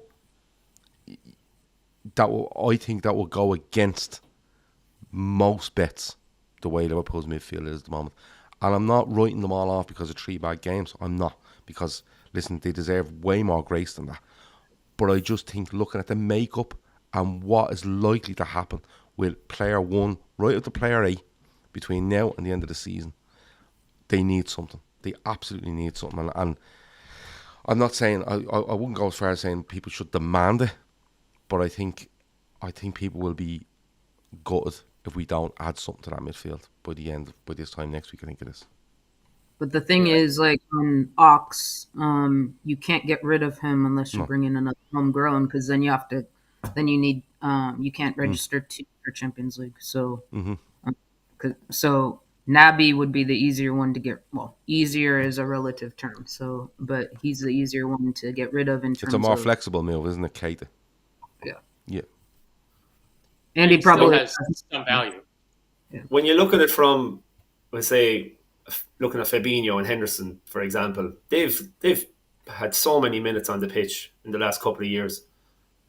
S3: I think that will go against most bets the way Liverpool's midfield is at the moment. And I'm not writing them all off because of 3 bad games. I'm not, because listen, they deserve way more grace than that. But I just think, looking at the makeup and what is likely to happen with player 1 right up to player 8 between now and the end of the season, they need something. They absolutely need something. And I'm not saying, I wouldn't go as far as saying people should demand it, but I think people will be gutted if we don't add something to that midfield by this time next week, I think it is.
S2: But the thing is, like, on Ox, you can't get rid of him unless you bring in another homegrown, because then you need, you can't register 2 for Champions League. So, so Naby would be the easier one to get. Well, easier is a relative term. So, but he's the easier one to get rid of in terms of.
S3: It's a more flexible move, isn't it, Keita? Yeah.
S2: And he probably
S1: has some value.
S2: Yeah.
S4: When you look at it from, let's say, looking at Fabinho and Henderson, for example, they've had so many minutes on the pitch in the last couple of years,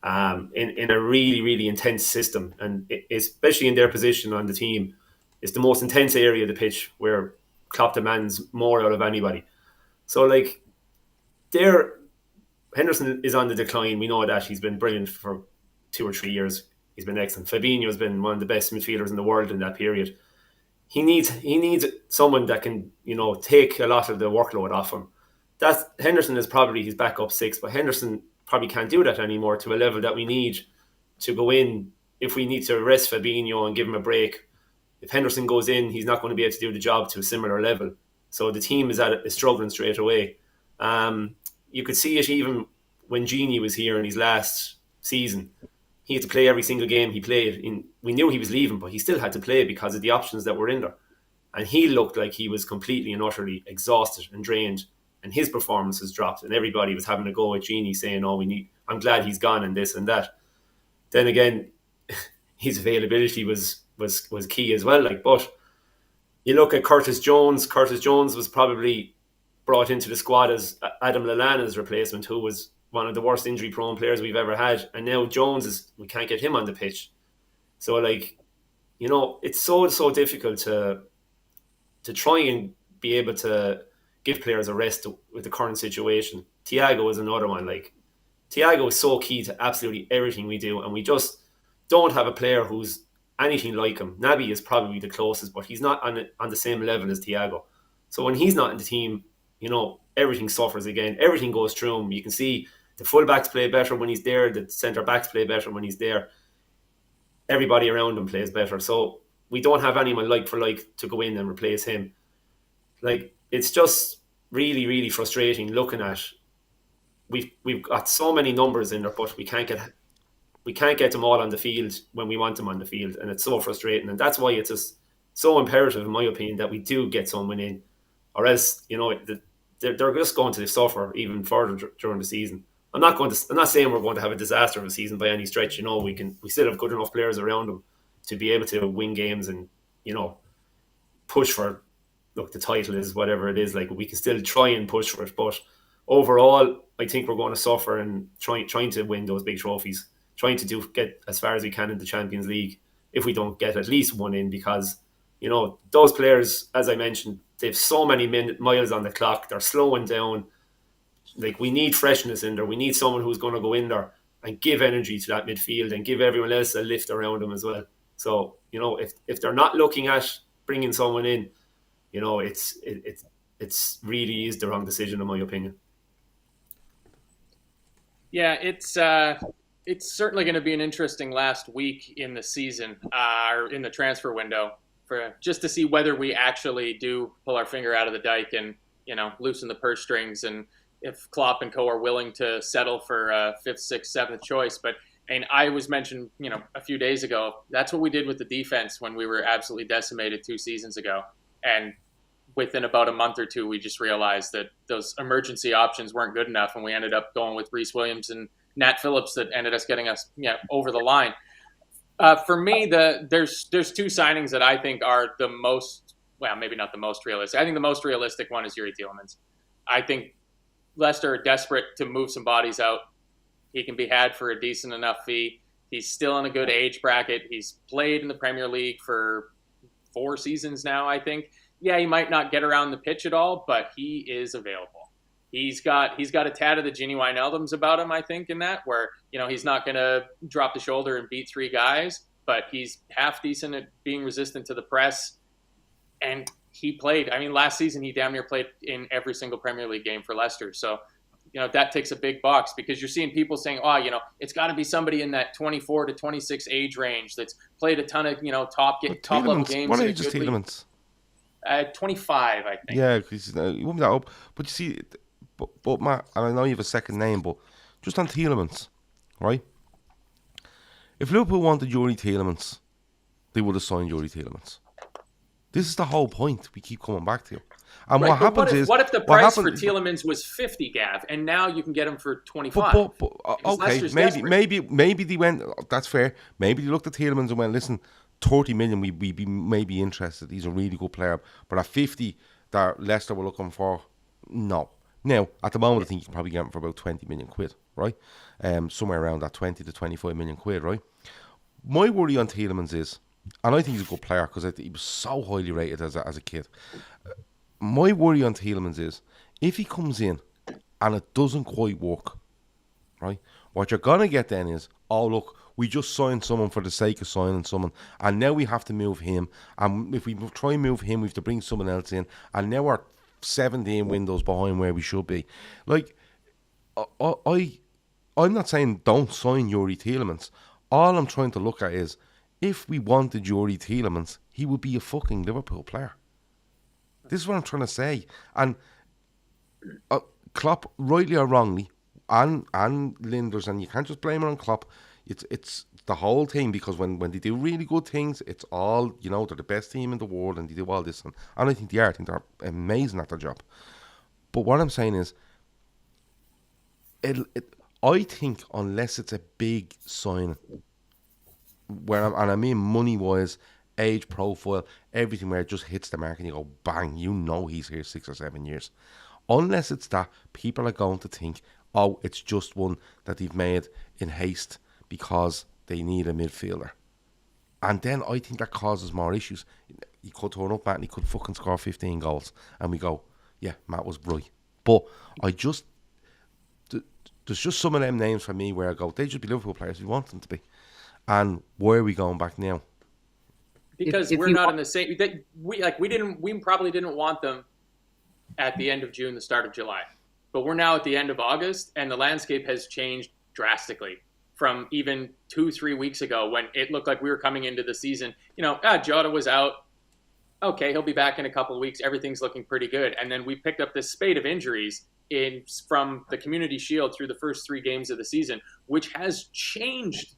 S4: in a really, really intense system, and especially in their position on the team, it's the most intense area of the pitch where Klopp demands more out of anybody. So, like, Henderson is on the decline. We know that. He's been brilliant for 2 or 3 years. He's been excellent. Fabinho's been one of the best midfielders in the world in that period. He needs someone that can, take a lot of the workload off him. Henderson is probably his backup 6, but Henderson probably can't do that anymore to a level that we need to go in. If we need to rest Fabinho and give him a break, if Henderson goes in, he's not going to be able to do the job to a similar level. So the team is struggling straight away. You could see it even when Genie was here in his last season. He had to play every single game he played. We knew he was leaving, but he still had to play because of the options that were in there. And he looked like he was completely and utterly exhausted and drained, and his performance has dropped. And everybody was having a go at Genie, saying, I'm glad he's gone and this and that. Then again, his availability was key as well. But you look at Curtis Jones. Curtis Jones was probably brought into the squad as Adam Lallana's replacement, who was one of the worst injury-prone players we've ever had. And now Jones we can't get him on the pitch. So, you know, it's so difficult to try and be able to give players a rest with the current situation. Thiago is another one. Like, Thiago is so key to absolutely everything we do, and we just don't have a player who's anything like him. Naby is probably the closest, but he's not on the same level as Thiago. So when he's not in the team, you know, everything suffers again. Everything goes through him. You can see the fullbacks play better when he's there. The centre backs play better when he's there. Everybody around him plays better. So we don't have anyone like for like to go in and replace him. Like, it's just really frustrating looking at. We've got so many numbers in there, but we can't get them all on the field when we want them on the field, and it's so frustrating. And that's why it's just so imperative, in my opinion, that we do get someone in, or else, you know, they're just going to suffer even further during the season. I'm not saying we're going to have a disaster of a season by any stretch. You know, we still have good enough players around them to be able to win games and, you know, push for, look, the title is whatever it is. Like, we can still try and push for it, but overall, I think we're going to suffer and trying to win those big trophies, trying to get as far as we can in the Champions League if we don't get at least one in, because, you know, those players, as I mentioned, they have so many miles on the clock. They're slowing down. Like, we need freshness in there. We need someone who's going to go in there and give energy to that midfield and give everyone else a lift around them as well. So, you know, if they're not looking at bringing someone in, you know, it's really is the wrong decision, in my opinion.
S1: Yeah, it's certainly going to be an interesting last week in the season, or in the transfer window, for just to see whether we actually do pull our finger out of the dike and, you know, loosen the purse strings, and if Klopp and co are willing to settle for fifth, sixth, seventh choice. But and I was mentioned, you know, a few days ago, that's what we did with the defense when we were absolutely decimated 2 seasons ago, and within about a month or two, we just realized that those emergency options weren't good enough, and we ended up going with Reece Williams and Nat Phillips that ended us getting us, you know, over the line. For me, there's 2 signings that I think are the most, well, maybe not the most realistic. I think the most realistic one is Youri Tielemans. I think Leicester are desperate to move some bodies out. He can be had for a decent enough fee. He's still in a good age bracket. He's played in the Premier League for 4 seasons now, I think. Yeah, he might not get around the pitch at all, but he is available. He's got a tad of the Gini Wijnaldums about him, I think, in that, where, you know, he's not going to drop the shoulder and beat 3 guys, but he's half decent at being resistant to the press. And he played. I mean, last season he damn near played in every single Premier League game for Leicester. So, you know, that takes a big box, because you're seeing people saying, oh, you know, it's got to be somebody in that 24 to 26 age range that's played a ton of, you know, top level games.
S3: What age is Tielemans?
S1: 25, I think.
S3: Yeah, because he won't be that up. But you see, but Matt, and I know you have a second name, but just on Tielemans, right? If Liverpool wanted Youri Tielemans, they would have signed Youri Tielemans. This is the whole point we keep coming back to. And
S1: right,
S3: what happens
S1: what if the price for Tielemans was 50, Gav, and now you can get him for 25?
S3: Okay, maybe they went. That's fair. Maybe they looked at Tielemans and went, listen, 30 million, we may be interested. He's a really good player. But at 50 that Leicester were looking for, no. Now, at the moment, I think you can probably get him for about 20 million quid, right? Somewhere around that 20 to 25 million quid, right? My worry on Tielemans is, and I think he's a good player because he was so highly rated as a kid. My worry on Tielemans is, if he comes in and it doesn't quite work, right? What you're going to get then is, oh, look, we just signed someone for the sake of signing someone, and now we have to move him. And if we try and move him, we have to bring someone else in. And now we're 17 windows behind where we should be. Like, I'm not saying don't sign Youri Tielemans. All I'm trying to look at is, if we wanted Youri Tielemans, he would be a fucking Liverpool player. This is what I'm trying to say. And Klopp, rightly or wrongly, and Linders, and you can't just blame it on Klopp. It's the whole thing, because when they do really good things, it's all, you know, they're the best team in the world and they do all this. And I think they are. I think they're amazing at their job. But what I'm saying is, I think unless it's a big sign, and I mean money-wise, age profile, everything, where it just hits the mark and you go, bang, you know he's here 6 or 7 years. Unless it's that, people are going to think, oh, it's just one that they've made in haste because they need a midfielder. And then I think that causes more issues. He could turn up, Matt, and he could fucking score 15 goals. And we go, yeah, Matt was right. But there's just some of them names for me where I go, they should be Liverpool players. We want them to be. And where are we going back now?
S1: Because we're not in the same. We probably didn't want them at the end of June, the start of July, but we're now at the end of August, and the landscape has changed drastically from even 2-3 weeks ago when it looked like we were coming into the season. Jota was out. Okay, he'll be back in a couple of weeks. Everything's looking pretty good, and then we picked up this spate of injuries from the Community Shield through the first 3 games of the season, which has changed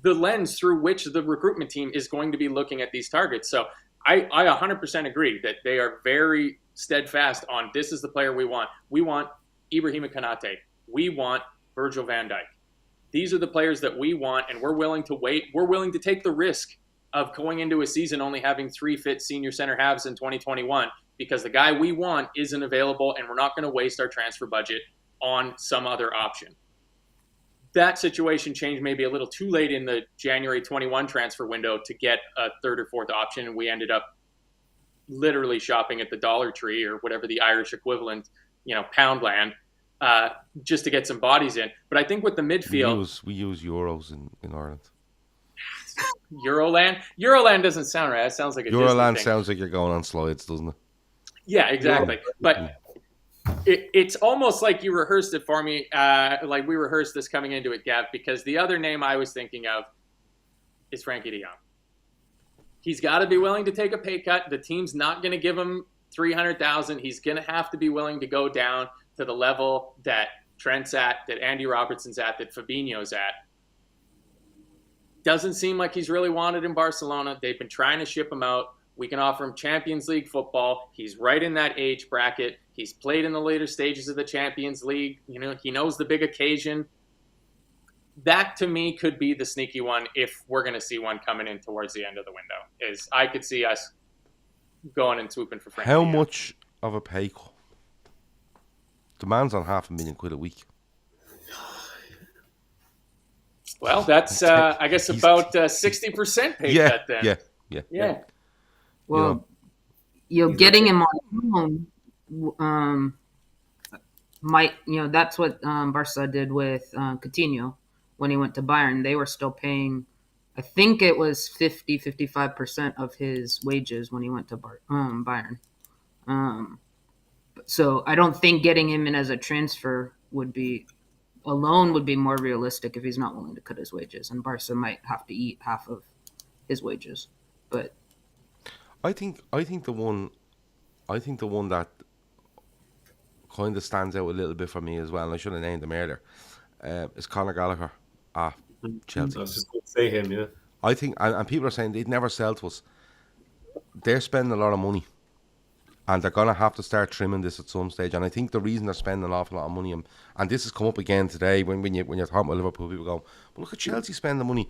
S1: the lens through which the recruitment team is going to be looking at these targets. So I 100% agree that they are very steadfast on this is the player we want. We want Ibrahima Konate. We want Virgil van Dijk. These are the players that we want, and we're willing to wait. We're willing to take the risk of going into a season only having 3 fit senior center halves in 2021 because the guy we want isn't available, and we're not going to waste our transfer budget on some other option. That situation changed maybe a little too late in the January 21 transfer window to get a 3rd or 4th option, and we ended up literally shopping at the Dollar Tree or whatever the Irish equivalent, Poundland, just to get some bodies in. But I think with the midfield...
S3: We use euros in Ireland.
S1: Euroland doesn't sound right. It sounds like a
S3: Euroland
S1: Disney thing.
S3: Sounds like you're going on slides, doesn't it?
S1: Yeah, exactly. But it's almost like you rehearsed it for me, like we rehearsed this coming into it, Gav, because the other name I was thinking of is Frankie de Jong. He's got to be willing to take a pay cut. The team's not going to give him $300,000. He's going to have to be willing to go down to the level that Trent's at, that Andy Robertson's at, that Fabinho's at. Doesn't seem like he's really wanted in Barcelona. They've been trying to ship him out. We can offer him Champions League football. He's right in that age bracket. He's played in the later stages of the Champions League. He knows the big occasion. That, to me, could be the sneaky one if we're going to see one coming in towards the end of the window. I could see us going and swooping for Frankie.
S3: How much of a pay cut? The man's on £500,000 a week.
S1: Well, that's, I guess, about 60% pay cut then.
S3: Yeah.
S2: Well, getting him on loan might, that's what Barca did with Coutinho when he went to Bayern. They were still paying, I think it was 55% of his wages when he went to Bayern. So I don't think getting him in as a transfer would be more realistic if he's not willing to cut his wages, and Barca might have to eat half of his wages. But
S3: I think the one that kind of stands out a little bit for me as well, and I should have named him earlier, is Conor Gallagher at Chelsea.
S4: I was just going to say him, yeah.
S3: I think, and people are saying they'd never sell to us. They're spending a lot of money, and they're going to have to start trimming this at some stage. And I think the reason they're spending an awful lot of money, and this has come up again today when you're talking about Liverpool, people go, well, look at Chelsea spending money.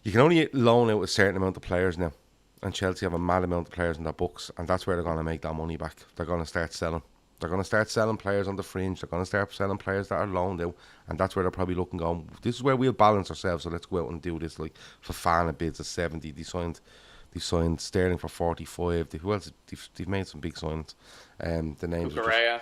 S3: You can only loan out a certain amount of players now, and Chelsea have a mad amount of players in their books, and that's where they're going to make that money back. They're going to start selling. They're going to start selling players on the fringe. They're going to start selling players that are loaned out, and that's where they're probably looking, going, this is where we'll balance ourselves, so let's go out and do this. Like Fofana bids at 70. They signed Sterling for 45. Who else? They've made some big signings. The names
S1: Kukureya.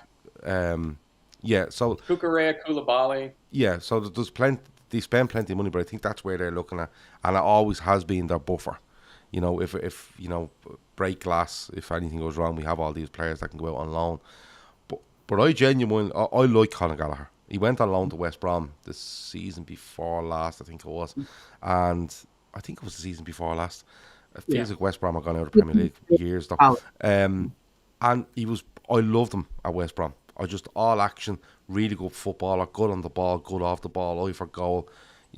S3: So
S1: Kukureya, Koulibaly.
S3: Yeah, so there's plenty. They spend plenty of money, but I think that's where they're looking at, and it always has been their buffer. If break glass, if anything goes wrong, we have all these players that can go out on loan. But I genuinely, I like Conor Gallagher. He went on loan to West Brom the season before last, I think it was, and I think it was the season before last. It feels like West Brom are gone out of the Premier League years though. And I loved him at West Brom. All action, really good footballer, good on the ball, good off the ball, eye for goal,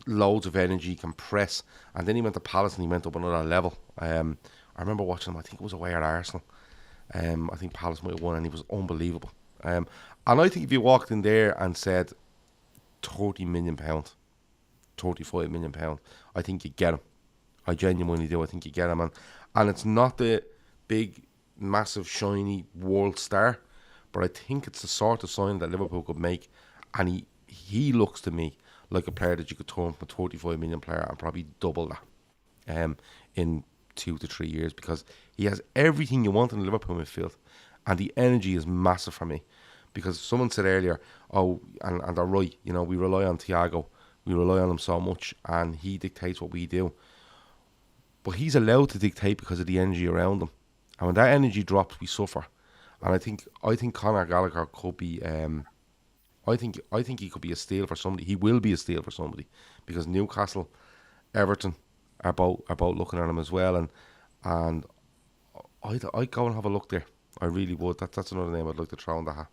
S3: loads of energy, can press. And then he went to Palace and he went up another level. I remember watching him, I think it was away at Arsenal. I think Palace might have won, and he was unbelievable. And I think if you walked in there and said £30 million, £35 million, I think you get him. I genuinely do. I think you get him. And it's not the big, massive, shiny world star, but I think it's the sort of sign that Liverpool could make. And he looks to me like a player that you could turn from a £35 million player and probably double that. in 2 to 3 years, because he has everything you want in the Liverpool midfield, and the energy is massive for me. Because someone said earlier, and they're right, we rely on Thiago, we rely on him so much, and he dictates what we do. But he's allowed to dictate because of the energy around him, and when that energy drops, we suffer. And I think Conor Gallagher could be. I think he could be a steal for somebody. He will be a steal for somebody, because Newcastle, Everton are both looking at him as well, and I'd go and have a look there. I really would. That's another name I'd like to throw in the hat.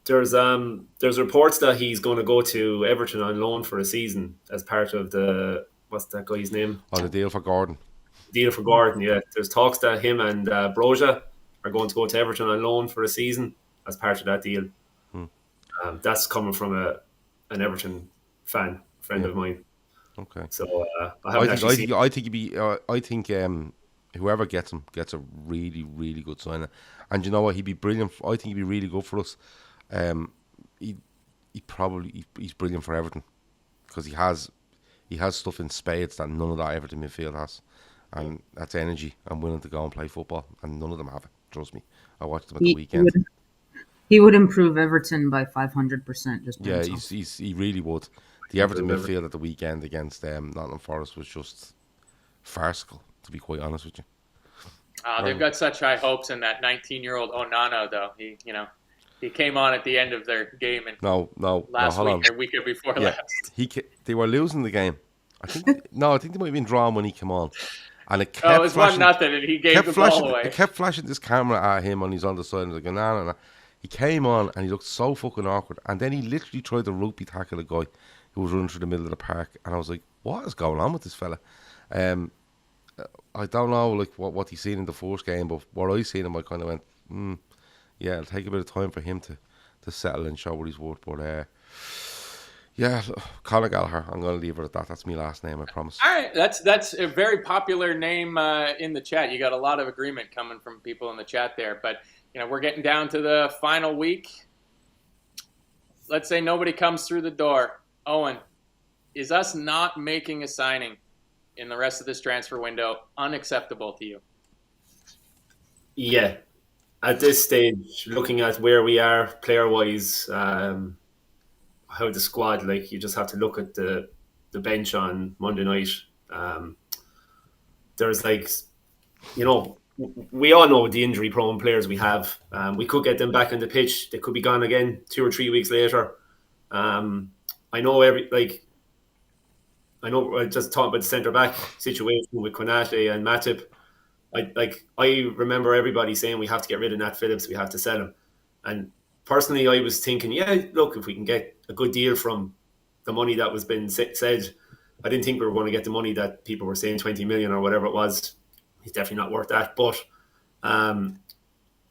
S4: There's reports that he's going to go to Everton on loan for a season as part of the, what's that guy's name?
S3: Oh, the deal for Gordon.
S4: Deal for Gordon, yeah. There's talks that him and Broja are going to go to Everton on loan for a season as part of that deal. That's coming from an Everton friend of mine.
S3: Okay.
S4: So I
S3: think whoever gets him gets a really, really good signing. And you know what? He'd be brilliant. I think he'd be really good for us. He's brilliant for Everton, because he has stuff in spades that none of that Everton midfield has, and that's energy. I'm willing to go and play football, and none of them have it. Trust me. I watched them at the weekend.
S2: He would improve Everton by 500%.
S3: He really would. The Everton midfield at the weekend against Nottingham Forest was just farcical, to be quite honest with you.
S1: They've got such high hopes in that 19-year-old Onana, though. He came on at the end of their game and last week or week before last.
S3: They were losing the game. I think they might have been drawn when he came on. And it was
S1: 1-0, and he gave the ball away.
S3: It kept flashing this camera at him when he's on the side, and I was like, nah. He came on and he looked so fucking awkward, and then he literally tried to rugby tackle a guy who was running through the middle of the park, and I was like, what is going on with this fella? I don't know what he's seen in the first game, but what I seen him, I kind of went, yeah, it'll take a bit of time for him to settle and show what he's worth. But Conor Gallagher, I'm going to leave it at that. That's my last name, I promise.
S1: All right, that's a very popular name in the chat. You got a lot of agreement coming from people in the chat there, but we're getting down to the final week. Let's say nobody comes through the door. Eoin, is us not making a signing in the rest of this transfer window unacceptable to you?
S4: Yeah. At this stage, looking at where we are player-wise, how the squad, you just have to look at the bench on Monday night. There's we all know the injury-prone players we have. We could get them back on the pitch. They could be gone again 2 or 3 weeks later. I know I just talked about the centre-back situation with Konate and Matip. I remember everybody saying we have to get rid of Nat Phillips, we have to sell him. And personally, I was thinking, look, if we can get a good deal from the money that was being said, I didn't think we were going to get the money that people were saying, 20 million or whatever it was. He's definitely not worth that. But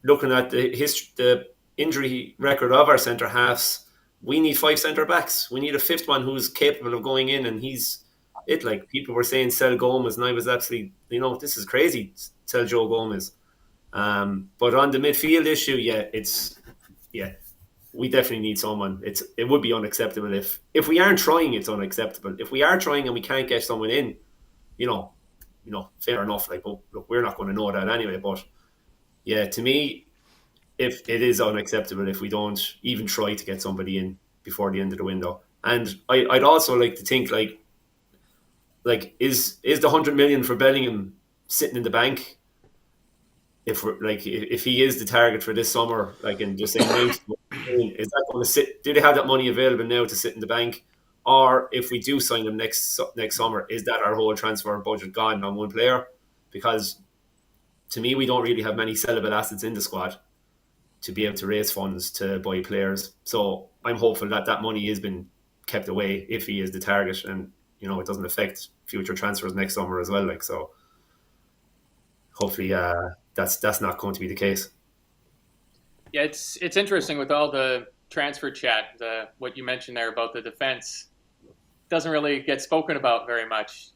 S4: looking at the injury record of our centre halves, we need 5 centre backs. We need a 5th one who's capable of going in, and he's it. People were saying sell Gomez, and I was absolutely, this is crazy. Sell Joe Gomez. But on the midfield issue, we definitely need someone. It would be unacceptable if we aren't trying. It's unacceptable. If we are trying and we can't get someone in, fair enough. Look, we're not going to know that anyway. But to me, if it is unacceptable if we don't even try to get somebody in before the end of the window. And I'd also like to think is the 100 million for Bellingham sitting in the bank? If he is the target for this summer, and just saying, is that going to sit? Do they have that money available now to sit in the bank? Or if we do sign him next summer, is that our whole transfer budget gone on one player? Because to me, we don't really have many sellable assets in the squad to be able to raise funds to buy players. So I'm hopeful that money has been kept away if he is the target, and it doesn't affect future transfers next summer as well. So hopefully that's not going to be the case.
S1: Yeah, it's interesting with all the transfer chat. What you mentioned there about the defense doesn't really get spoken about very much.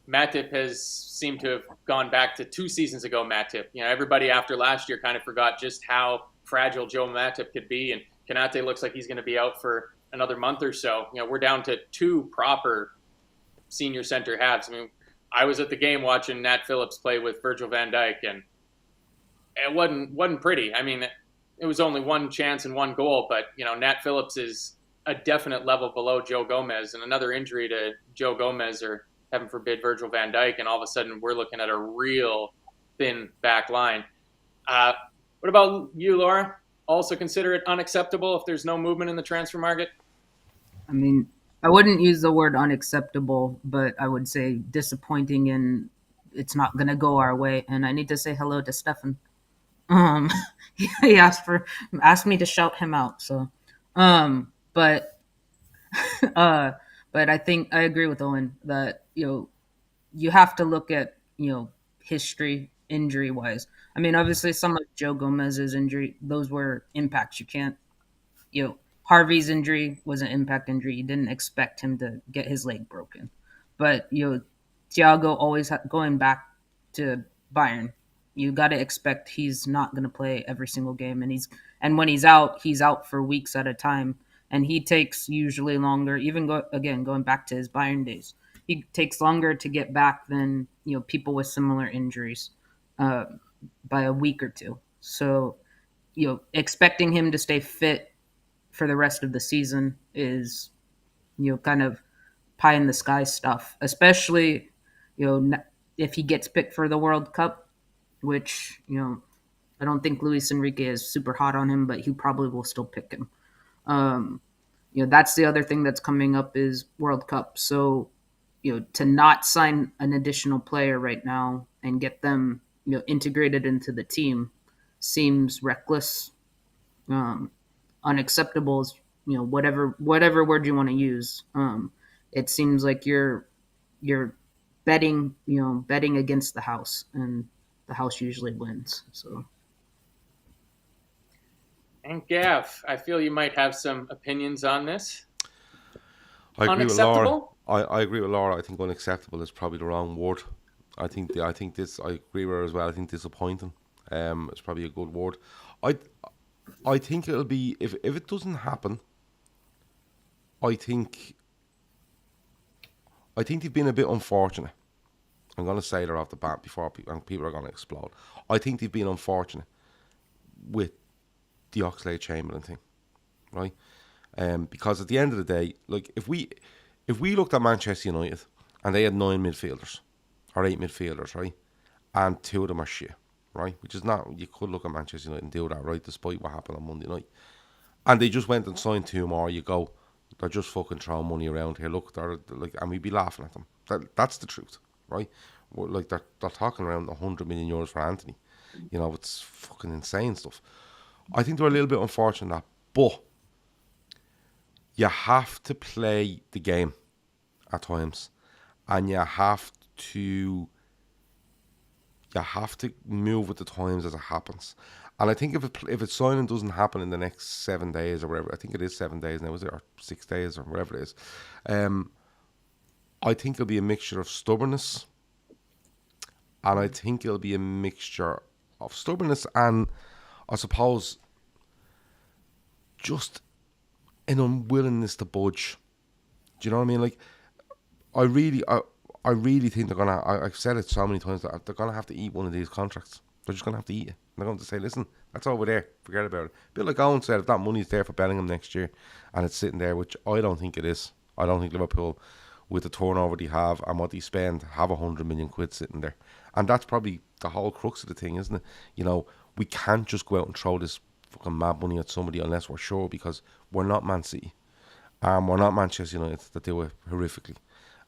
S1: Matip has seemed to have gone back to 2 seasons ago. Matip, everybody after last year kind of forgot just how fragile Joe Matip could be, and Konate looks like he's going to be out for another month or so. We're down to 2 proper senior center halves. I was at the game watching Nat Phillips play with Virgil van Dijk, and it wasn't pretty. I mean, it was only one chance and one goal, but Nat Phillips is a definite level below Joe Gomez, and another injury to Joe Gomez, or heaven forbid Virgil van Dijk, and all of a sudden we're looking at a real thin back line. What about you, Laura? Also consider it unacceptable if there's no movement in the transfer market?
S2: I mean, I wouldn't use the word unacceptable, but I would say disappointing, and it's not going to go our way. And I need to say hello to Stefan. He asked me to shout him out. So, but I think I agree with Owen that you have to look at history injury wise. I mean, obviously, some of Joe Gomez's injury, those were impacts. You can't, Harvey's injury was an impact injury. You didn't expect him to get his leg broken. But, Thiago always going back to Bayern, you got to expect he's not going to play every single game. And when he's out for weeks at a time. And he takes usually longer, even going back to his Bayern days. He takes longer to get back than, people with similar injuries by a week or two. So, expecting him to stay fit for the rest of the season is, kind of pie in the sky stuff, especially, if he gets picked for the World Cup, which, I don't think Luis Enrique is super hot on him, but he probably will still pick him. That's the other thing that's coming up is World Cup. So, to not sign an additional player right now and get them, integrated into the team seems reckless. Unacceptable is, whatever word you want to use. It seems like you're betting against the house, and the house usually wins. So.
S1: And Gav, I feel you might have some opinions on this.
S3: I agree with Laura. I agree with Laura. I think unacceptable is probably the wrong word. I think this. I agree with her as well. I think disappointing. It's probably a good word. I think it'll be if it doesn't happen. I think they've been a bit unfortunate. I'm going to say that off the bat before people are going to explode. I think they've been unfortunate with the Oxlade-Chamberlain thing, right? Because at the end of the day, like if we looked at Manchester United and they had 9 midfielders or 8 midfielders, right, and 2 of them are shit, right? Which is not, you could look at Manchester United and do that, right, despite what happened on Monday night, and they just went and signed 2 more. You go, they're just fucking throwing money around here. Look, they're like, and we'd be laughing at them. That's the truth, right? Like they're talking around 100 million euros for Anthony. It's fucking insane stuff. I think they're a little bit unfortunate that, but you have to play the game at times, and you have to move with the times as it happens. And I think if its signing doesn't happen in the next 7 days or whatever, I think it is 7 days now, is it, or 6 days or whatever it is, I think it'll be a mixture of stubbornness, and I think it'll be a mixture of stubbornness and, I suppose, just an unwillingness to budge. Do you know what I mean? Like, I really think they're gonna. I've said it so many times that they're gonna have to eat one of these contracts. They're just gonna have to eat it. They're going to say, "Listen, that's over there. Forget about it." A bit like Eoin said, if that money's there for Bellingham next year, and it's sitting there, which I don't think it is. I don't think Liverpool, with the turnover they have and what they spend, have 100 million quid sitting there. And that's probably the whole crux of the thing, isn't it? We can't just go out and throw this fucking mad money at somebody unless we're sure, because we're not Man City, and we're not Manchester United that do it horrifically,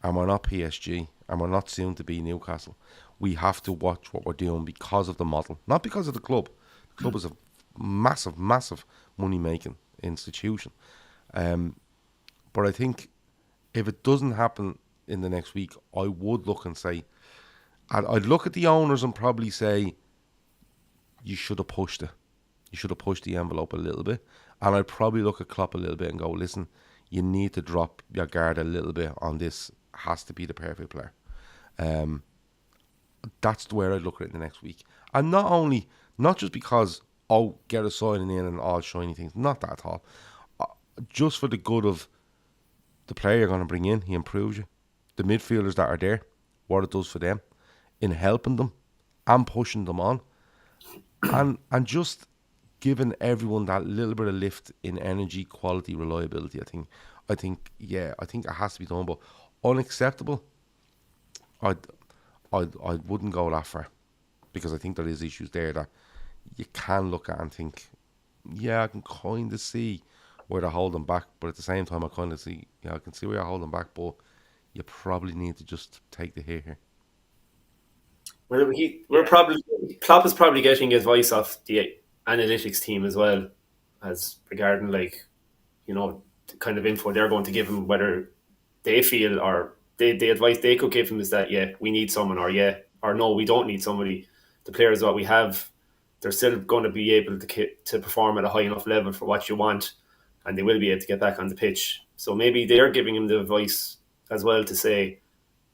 S3: and we're not PSG, and we're not soon to be Newcastle. We have to watch what we're doing because of the model, not because of the club. The club is a massive, massive money-making institution. But I think if it doesn't happen in the next week, I would look and say, I'd look at the owners and probably say, you should have pushed it. You should have pushed the envelope a little bit. And I'd probably look at Klopp a little bit and go, listen, you need to drop your guard a little bit on this. Has to be the perfect player. That's where I'd look at it in the next week. And not just because, get a signing in and all shiny things. Not that at all. Just for the good of the player you're going to bring in, he improves you. The midfielders that are there, what it does for them in helping them and pushing them on, and just giving everyone that little bit of lift in energy, quality, reliability. I think it has to be done, but unacceptable. I wouldn't go that far, because I think there is issues there that you can look at and think, yeah, I can kind of see where they're holding back, but at the same time, I kind of see, I can see where you're holding back, but you probably need to just take the hit here.
S4: Klopp is probably getting advice off the analytics team as well, as regarding the kind of info they're going to give him, whether they feel or the advice they could give him is that, yeah, we need someone, or no, we don't need somebody. The players that we have, they're still going to be able to perform at a high enough level for what you want, and they will be able to get back on the pitch. So maybe they're giving him the advice as well to say,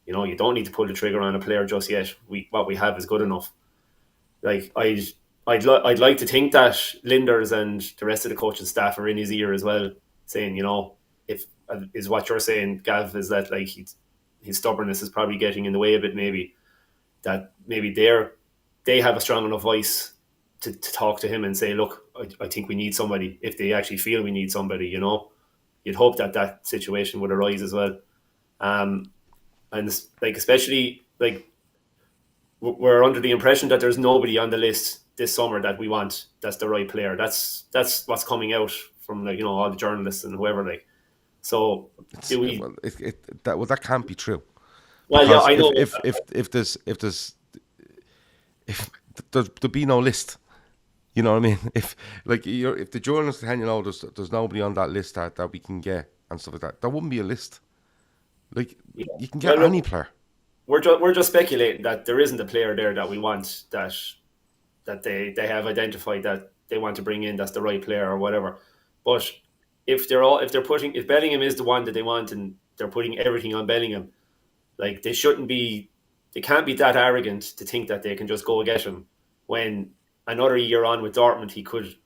S4: you don't need to pull the trigger on a player just yet. What we have is good enough. I'd like to think that Linders and the rest of the coaching staff are in his ear as well, saying, if is what you're saying, Gav, is that his stubbornness is probably getting in the way a bit. Maybe they have a strong enough voice to talk to him and say, look, I think we need somebody. If they actually feel we need somebody, you'd hope that situation would arise as well. And especially we're under the impression that there's nobody on the list this summer that we want. That's the right player. That's what's coming out from all the journalists and whoever. So
S3: that can't be true.
S4: Well,
S3: because
S4: yeah, I know.
S3: If there'd be no list, you know what I mean? If the journalists tell there's nobody on that list that we can get and stuff like that, there wouldn't be a list. You can get any player.
S4: We're just speculating that there isn't a player there that we want, that they have identified that they want to bring in, that's the right player or whatever. But if Bellingham is the one that they want and they're putting everything on Bellingham, they can't be that arrogant to think that they can just go get him when another year on with Dortmund he could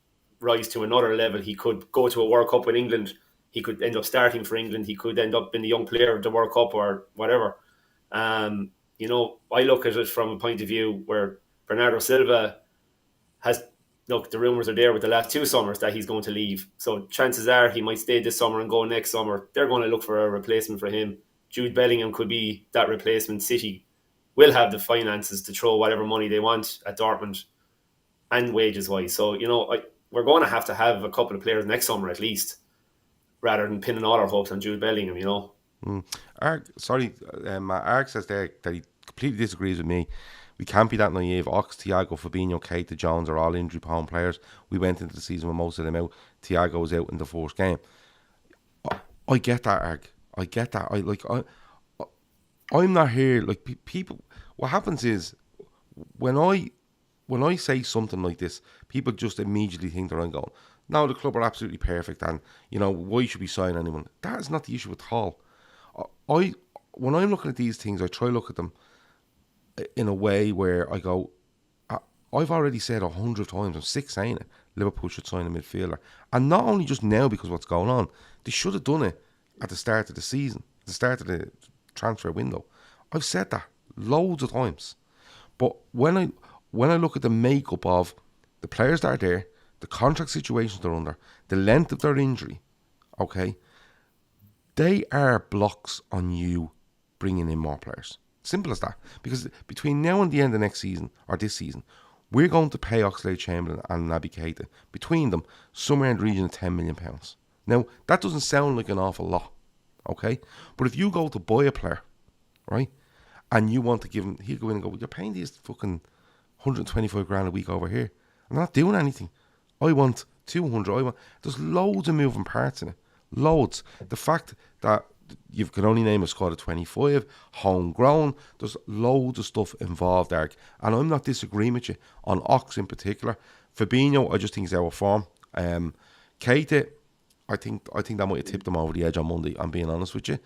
S4: rise to another level. He could go to a World Cup with England. He could end up starting for England. He could end up being the young player of the World Cup or whatever. I look at it from a point of view where Bernardo Silva the rumours are there with the last 2 summers that he's going to leave. So chances are he might stay this summer and go next summer. They're going to look for a replacement for him. Jude Bellingham could be that replacement. City will have the finances to throw whatever money they want at Dortmund and wages-wise. So, we're going to have a couple of players next summer at least, rather than pinning all our hopes on Jude Bellingham,
S3: Arg says there that he completely disagrees with me. We can't be that naive. Ox, Thiago, Fabinho, Keita, Jones are all injury-prone players. We went into the season with most of them out. Thiago was out in the first game. I get that, Arg. I get that. I'm not here. People, what happens is when I say something like this, people just immediately think that I'm going, no, the club are absolutely perfect, and why should we sign anyone? That is not the issue at all. When I'm looking at these things, I try to look at them in a way where I go, I've already said 100 times, I'm sick saying it, Liverpool should sign a midfielder, and not only just now because of what's going on, they should have done it at the start of the season, at the start of the transfer window. I've said that loads of times, but when I look at the makeup of the players that are there, the contract situations they're under, the length of their injury, okay, they are blocks on you bringing in more players. Simple as that. Because between now and the end of next season, or this season, we're going to pay Oxlade-Chamberlain and Naby Keita, between them, somewhere in the region of £10 million. Now, that doesn't sound like an awful lot, okay? But if you go to buy a player, right, and you want to give him, he'll go in and go, you're paying these fucking 125 grand a week over here. I'm not doing anything. I want 200. There's loads of moving parts in it. Loads. The fact that you can only name a squad of 25, homegrown, there's loads of stuff involved there. And I'm not disagreeing with you on Ox in particular. Fabinho, I just think he's out of form. Keita, I think that might have tipped him over the edge on Monday, I'm being honest with you.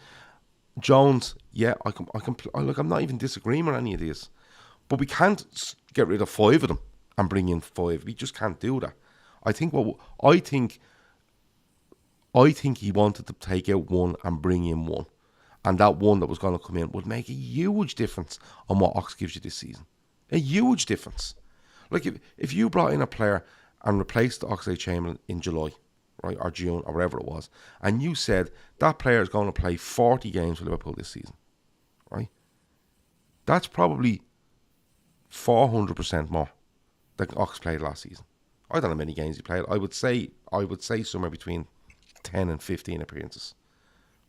S3: Jones, yeah, I'm not even disagreeing with any of these. But we can't get rid of 5 of them and bring in 5. We just can't do that. I think he wanted to take out 1 and bring in 1. and that one that was going to come in would make a huge difference on what Ox gives you this season. A huge difference. Like if you brought in a player and replaced Oxlade-Chamberlain in July, right, or June, or whatever it was, and you said that player is going to play 40 games for Liverpool this season, right? That's probably 400% more than Ox played last season. I don't know how many games he played. I would say somewhere between 10 and 15 appearances,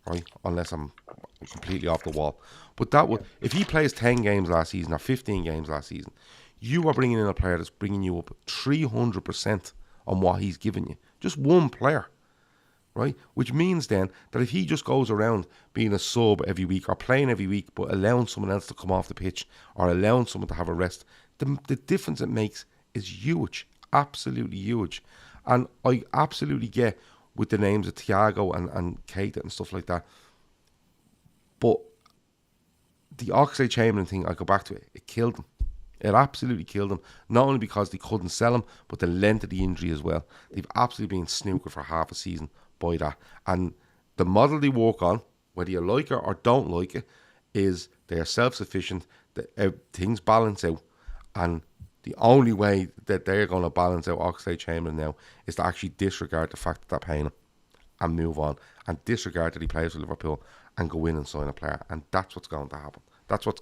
S3: right? Unless I'm completely off the wall. But that would, if he plays 10 games last season or 15 games last season, you are bringing in a player that's bringing you up 300% on what he's given you. Just one player, right? Which means then that if he just goes around being a sub every week or playing every week but allowing someone else to come off the pitch or allowing someone to have a rest, the difference it makes is huge. Absolutely huge. And I absolutely get with the names of Thiago and Keita and stuff like that. But the Oxlade-Chamberlain thing, I go back to it, it killed them. It absolutely killed them. Not only because they couldn't sell him, but the length of the injury as well. They've absolutely been snookered for half a season by that. And the model they work on, whether you like it or don't like it, is they are self-sufficient, things balance out. And the only way that they're going to balance out Oxlade-Chamberlain now is to actually disregard the fact that they're paying him and move on, and disregard that he plays for Liverpool and go in and sign a player. And that's what's going to happen. That's what,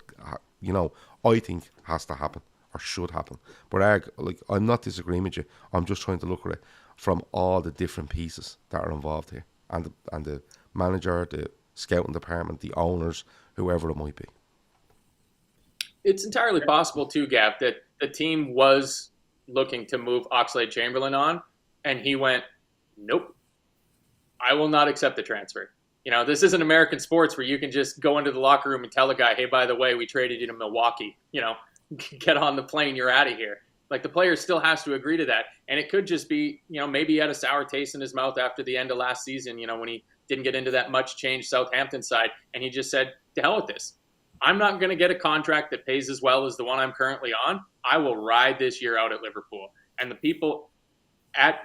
S3: I think has to happen or should happen. But I'm not disagreeing with you. I'm just trying to look at it from all the different pieces that are involved here, and the manager, the scouting department, the owners, whoever it might be.
S1: It's entirely possible too, Gav, that the team was looking to move Oxlade-Chamberlain on, and he went, nope, I will not accept the transfer. This isn't American sports where you can just go into the locker room and tell a guy, hey, by the way, we traded you to Milwaukee. Get on the plane, you're out of here. Like, the player still has to agree to that. And it could just be, maybe he had a sour taste in his mouth after the end of last season, when he didn't get into that much change Southampton side. And he just said, to hell with this. I'm not going to get a contract that pays as well as the one I'm currently on. I will ride this year out at Liverpool. And the people at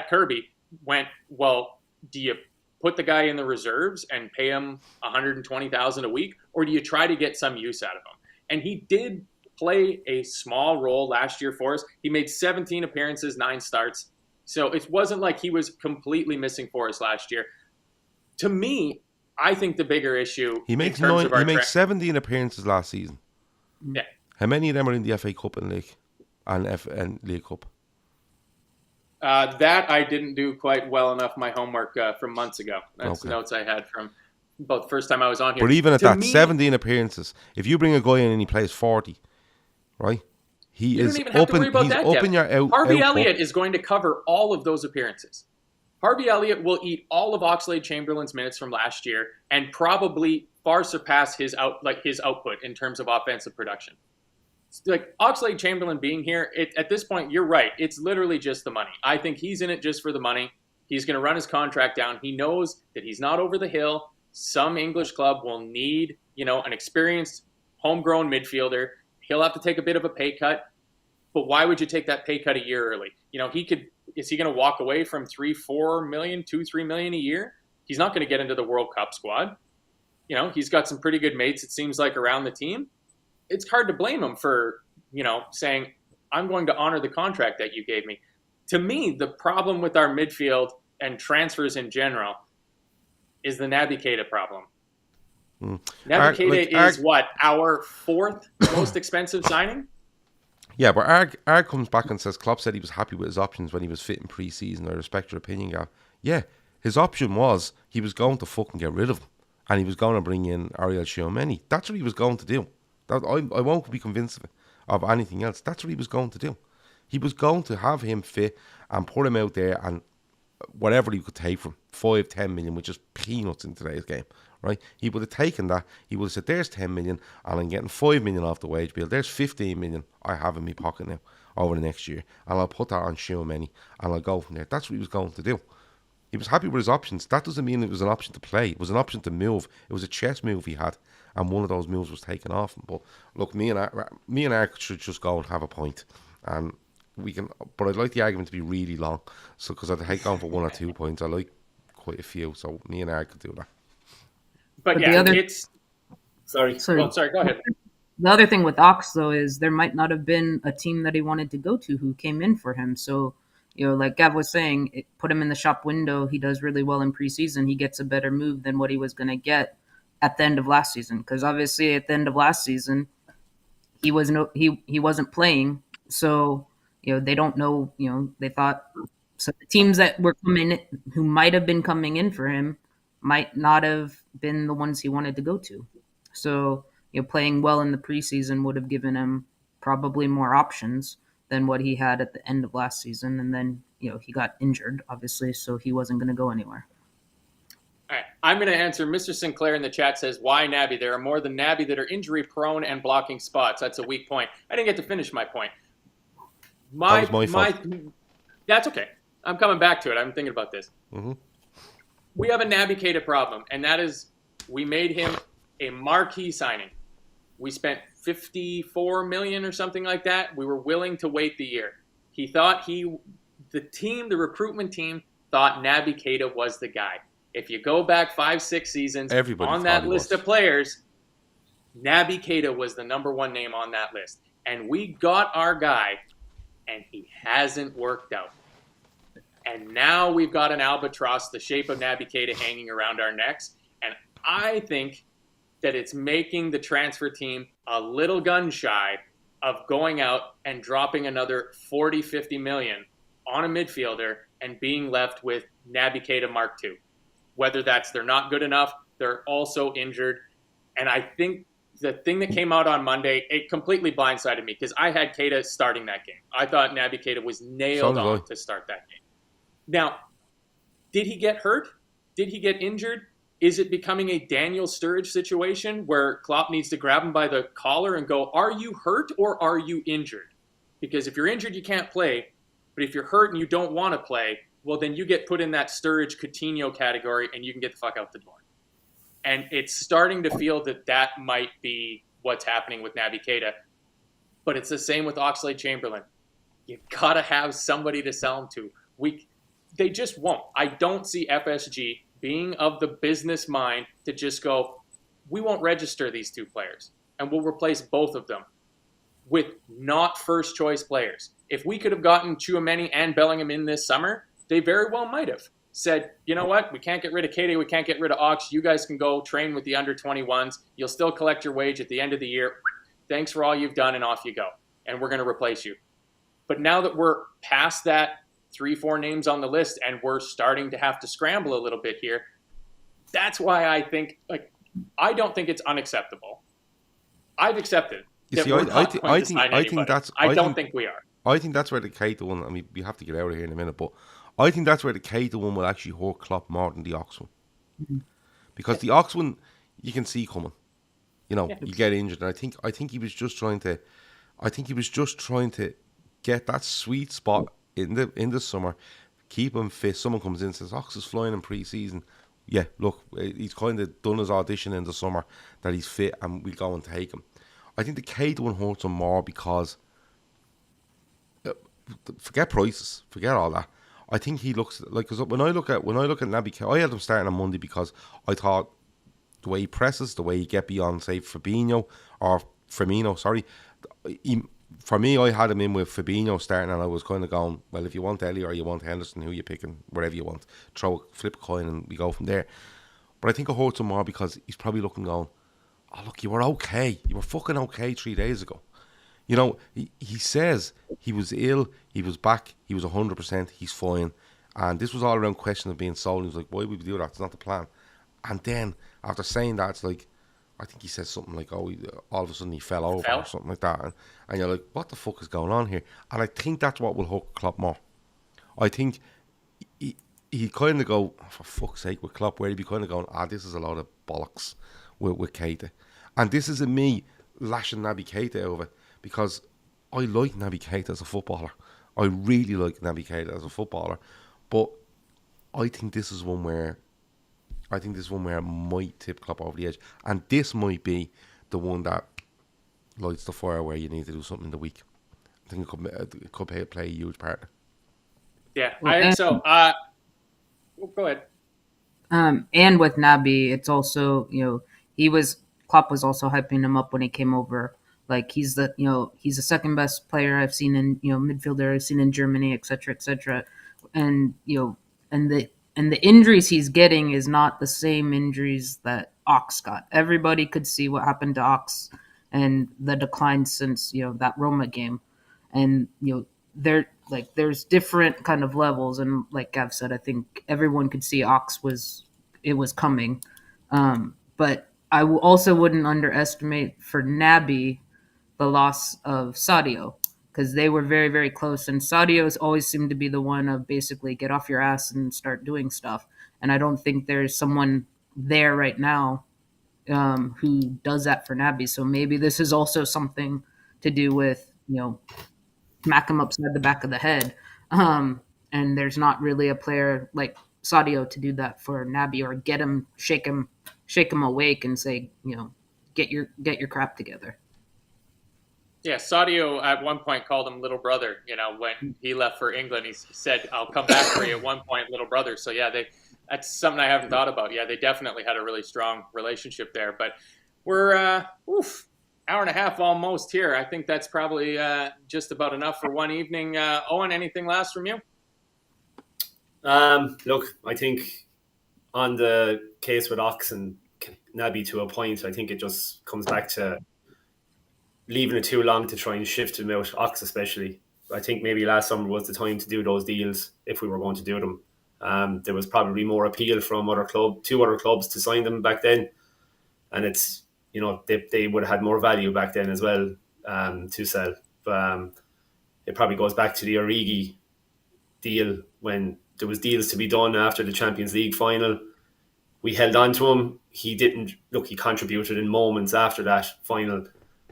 S1: Kirby went, well, do you put the guy in the reserves and pay him $120,000 a week, or do you try to get some use out of him? And he did play a small role last year for us. He made 17 appearances, 9 starts. So it wasn't like he was completely missing for us last year. To me, I think the bigger issue
S3: he makes 17 appearances last season.
S1: Yeah.
S3: How many of them are in the FA Cup and League and League Cup?
S1: That I didn't do quite well enough my homework from months ago. That's
S3: okay.
S1: Notes I had from about the first time I was on here.
S3: But even at that, 17 appearances, if you bring a guy in and he plays 40, right?
S1: You don't even have to worry about that. Harvey Elliott is going to cover all of those appearances. Harvey Elliott will eat all of Oxlade-Chamberlain's minutes from last year and probably far surpass his output in terms of offensive production. Like, Oxlade-Chamberlain being here, at this point, you're right. It's literally just the money. I think he's in it just for the money. He's going to run his contract down. He knows that he's not over the hill. Some English club will need, an experienced homegrown midfielder. He'll have to take a bit of a pay cut. But why would you take that pay cut a year early? Is he going to walk away from $3 million a year? He's not going to get into the World Cup squad. He's got some pretty good mates, it seems like, around the team. It's hard to blame him for, saying, I'm going to honor the contract that you gave me. To me, the problem with our midfield and transfers in general is the Naby Keita problem. Naby Keita is our 4th most expensive signing?
S3: Yeah, but Arg comes back and says Klopp said he was happy with his options when he was fit in pre-season. I respect your opinion, Gav. Yeah, his option was he was going to fucking get rid of him, and he was going to bring in Ariel Tchouameni. That's what he was going to do. I won't be convinced of anything else. That's what he was going to do. He was going to have him fit and put him out there, and whatever he could take from 5-10 million, which is peanuts in today's game, right? He would have taken that. He would have said, there's 10 million and I'm getting 5 million off the wage bill. There's 15 million I have in my pocket now over the next year, and I'll put that on Tchouameni and I'll go from there. That's what he was going to do. He was happy with his options. That doesn't mean it was an option to play. It was an option to move. It was a chess move he had, and one of those moves was taken off him. But look, me and Ark should just go and have a point, and we can. But I'd like the argument to be really long, so because I'd hate going for 1 or 2 points. I like quite a few, so me and Ark could do that.
S1: But
S2: But
S1: yeah,
S2: the other,
S1: it's
S4: Sorry.
S1: well, sorry, go ahead.
S2: the other thing with Ox though is there might not have been a team that he wanted to go to who came in for him. So, like Gav was saying, it put him in the shop window. He does really well in preseason. He gets a better move than what he was going to get at the end of last season. Because obviously, at the end of last season, he wasn't playing. So, they don't know. They thought so. The teams that were coming, who might have been coming in for him, might not have been the ones he wanted to go to. So, playing well in the preseason would have given him probably more options than what he had at the end of last season. And then, he got injured, obviously, so he wasn't going to go anywhere.
S1: All right, I'm going to answer. Mr. Sinclair in the chat says, why Naby? There are more than Naby that are injury prone and blocking spots. That's a weak point. I didn't get to finish my point.
S3: That was my fault.
S1: That's okay. I'm coming back to it. I'm thinking about this.
S3: Mm-hmm.
S1: We have a Naby Keita problem, and that is we made him a marquee signing. We spent $54 million or something like that. We were willing to wait the year. He thought the recruitment team thought Naby Keita was the guy. If you go back 5-6 seasons,
S3: Everybody
S1: on that list of players, Naby Keita was the number one name on that list. And we got our guy, and he hasn't worked out. And now we've got an albatross the shape of Naby Keita hanging around our necks. And I think that it's making the transfer team a little gun shy of going out and dropping another 40, 50 million on a midfielder and being left with Naby Keita Mark II. Whether that's they're not good enough, they're also injured. And I think the thing that came out on Monday, it completely blindsided me because I had Keita starting that game. I thought Naby Keita was nailed on to start that game. Now, did he get hurt? Did he get injured? Is it becoming a Daniel Sturridge situation where Klopp needs to grab him by the collar and go, are you hurt or are you injured? Because if you're injured, you can't play. But if you're hurt and you don't want to play, well, then you get put in that Sturridge Coutinho category and you can get the fuck out the door. And it's starting to feel that might be what's happening with Naby Keita. But it's the same with Oxlade-Chamberlain. You got to have somebody to sell him to. They just won't. I don't see FSG being of the business mind to just go, we won't register these two players and we'll replace both of them with not first choice players. If we could have gotten Tchouaméni and Bellingham in this summer, they very well might have said, you know what, we can't get rid of Keita, we can't get rid of Ox, you guys can go train with the under 21s, you'll still collect your wage at the end of the year, thanks for all you've done and off you go, and we're going to replace you. But now that we're past that 3-4 names on the list and we're starting to have to scramble a little bit here, that's why I think, I don't think it's unacceptable. I've accepted that we're not going to sign anybody. I don't think we are.
S3: I think that's where the Keita one, I mean, we have to get out of here in a minute, but I think that's where the Keita one will actually hurt Klopp more than the Ox one. Mm-hmm. Because the Ox one, you can see coming. You get injured. And I think he was just trying to get that sweet spot in the summer, keep him fit. Someone comes in and says, Ox is flying in pre-season. Yeah, look, he's kind of done his audition in the summer that he's fit and we'll go and take him. I think the Keita one hurts him more because forget prices, forget all that. I think he looks like, because when I look at Naby Keita, I had him starting on Monday because I thought the way he presses, the way he get beyond, say, Firmino, for me, I had him in with Fabinho starting, and I was kind of going, well, if you want Ellie or you want Henderson, who you picking, wherever you want, flip a coin and we go from there. But I think it hurts him more because he's probably looking going, oh, look, you were okay. You were fucking okay 3 days ago. He says he was ill, he was back, he was 100%, he's fine. And this was all around question of being sold. He was like, why would we do that? It's not the plan. And then, after saying that, it's like, I think he said something like, all of a sudden he fell over or something like that. And you're like, what the fuck is going on here? And I think that's what will hook Klopp more. I think he kind of go, oh, for fuck's sake, with Klopp, where he'd be kind of going, this is a lot of bollocks with Keita. And this isn't me lashing Naby Keita over, because I like Naby Keita as a footballer. I really like Naby Keita as a footballer. But I think this is one where I might tip Klopp over the edge. And this might be the one that lights the fire where you need to do something in the week. I think it could play a huge part.
S1: Yeah, I think so. Go ahead.
S2: And with Naby, it's also, Klopp was also hyping him up when he came over. Like he's the second best player I've seen in, midfielder I've seen in Germany, et cetera, et cetera. And, and the injuries he's getting is not the same injuries that Ox got. Everybody could see what happened to Ox and the decline since, that Roma game. And, there's different kind of levels, and like Gav said, I think everyone could see Ox was coming. But I also wouldn't underestimate for Naby the loss of Sadio, because they were very, very close, and Sadio's always seemed to be the one of basically get off your ass and start doing stuff. And I don't think there's someone there right now who does that for Naby. So maybe this is also something to do with, smack him upside the back of the head. And there's not really a player like Sadio to do that for Naby, or shake him awake and say, get your crap together.
S1: Yeah, Sadio at one point called him little brother. When he left for England, he said, "I'll come back for you." At one point, little brother. So yeah, that's something I haven't thought about. Yeah, they definitely had a really strong relationship there. But we're hour and a half almost here. I think that's probably just about enough for one evening. Eoin, anything last from you?
S4: Look, I think on the case with Ox and Naby to a point, I think it just comes back to leaving it too long to try and shift him out, Ox especially. I think maybe last summer was the time to do those deals if we were going to do them. There was probably more appeal from two other clubs to sign them back then. And it's, they would have had more value back then as well to sell. But it probably goes back to the Origi deal when there was deals to be done after the Champions League final. We held on to him. He contributed in moments after that final.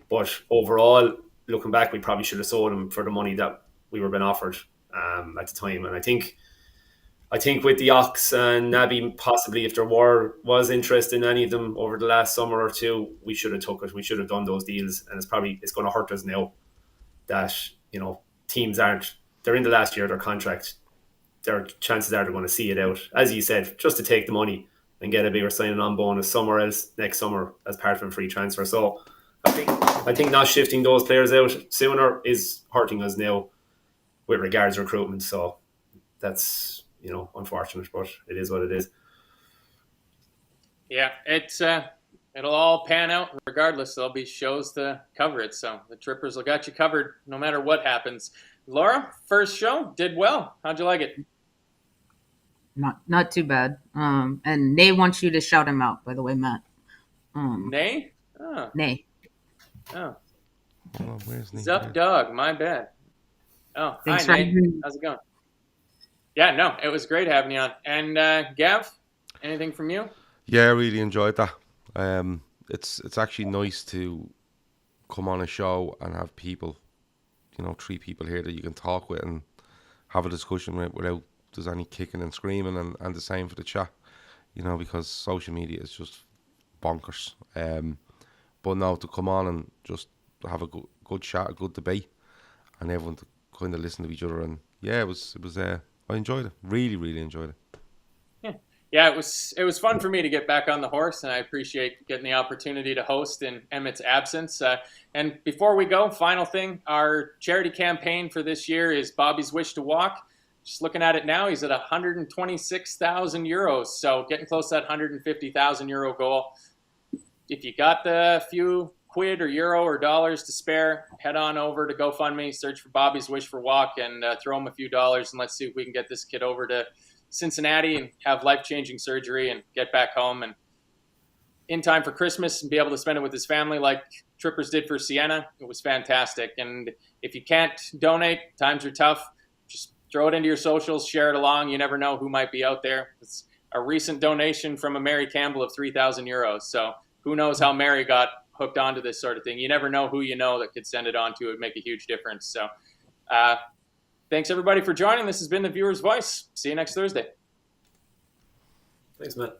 S4: But overall, looking back, we probably should have sold him for the money that we were being offered at the time. And I think with the Ox and Naby, possibly if there was interest in any of them over the last summer or two, we should have took it. We should have done those deals. And it's going to hurt us now that, teams they're in the last year of their contract. Their chances are they're going to see it out. As you said, just to take the money and get a bigger signing on bonus somewhere else next summer as part of a free transfer. So I think not shifting those players out sooner is hurting us now with regards to recruitment. So that's, unfortunate, but it is what it is.
S1: Yeah, it'll all pan out regardless. There'll be shows to cover it. So the Trippers will got you covered no matter what happens. Laura, first show, did well. How'd you like it?
S2: Not too bad. And Nay wants you to shout him out, by the way, Matt.
S1: Nay? Oh.
S2: Nay.
S1: Oh.
S3: Where's
S1: Zup dog, my bad. Oh,
S2: Thanks
S1: hi, Nate. How's it going? Yeah, no, it was great having you on. And Gav, anything from you?
S3: Yeah, I really enjoyed that. It's actually nice to come on a show and have people, 3 people here that you can talk with and have a discussion with without there's any kicking and screaming, and the same for the chat, because social media is just bonkers. But now to come on and just have a good chat, a good debate, and everyone to kind of listen to each other, and yeah, it was I enjoyed it. Really, really enjoyed it.
S1: Yeah, it was fun for me to get back on the horse, and I appreciate getting the opportunity to host in Emmett's absence. And before we go, final thing, our charity campaign for this year is Bobby's Wish to Walk. Just looking at it now, he's at 126,000 euros, so getting close to that 150,000 euro goal. If you got the few quid or euro or dollars to spare, head on over to GoFundMe, search for Bobby's Wish for Walk, and throw him a few dollars, and let's see if we can get this kid over to Cincinnati and have life-changing surgery and get back home and in time for Christmas and be able to spend it with his family like Trippers did for Sienna. It was fantastic. And if you can't donate, times are tough, just throw it into your socials, share it along. You never know who might be out there. It's a recent donation from a Mary Campbell of 3,000 euros. So who knows how Mary got hooked onto this sort of thing. You never know who you know that could send it on to. It would make a huge difference. So thanks, everybody, for joining. This has been The Viewer's Voice. See you next Thursday.
S4: Thanks, Matt.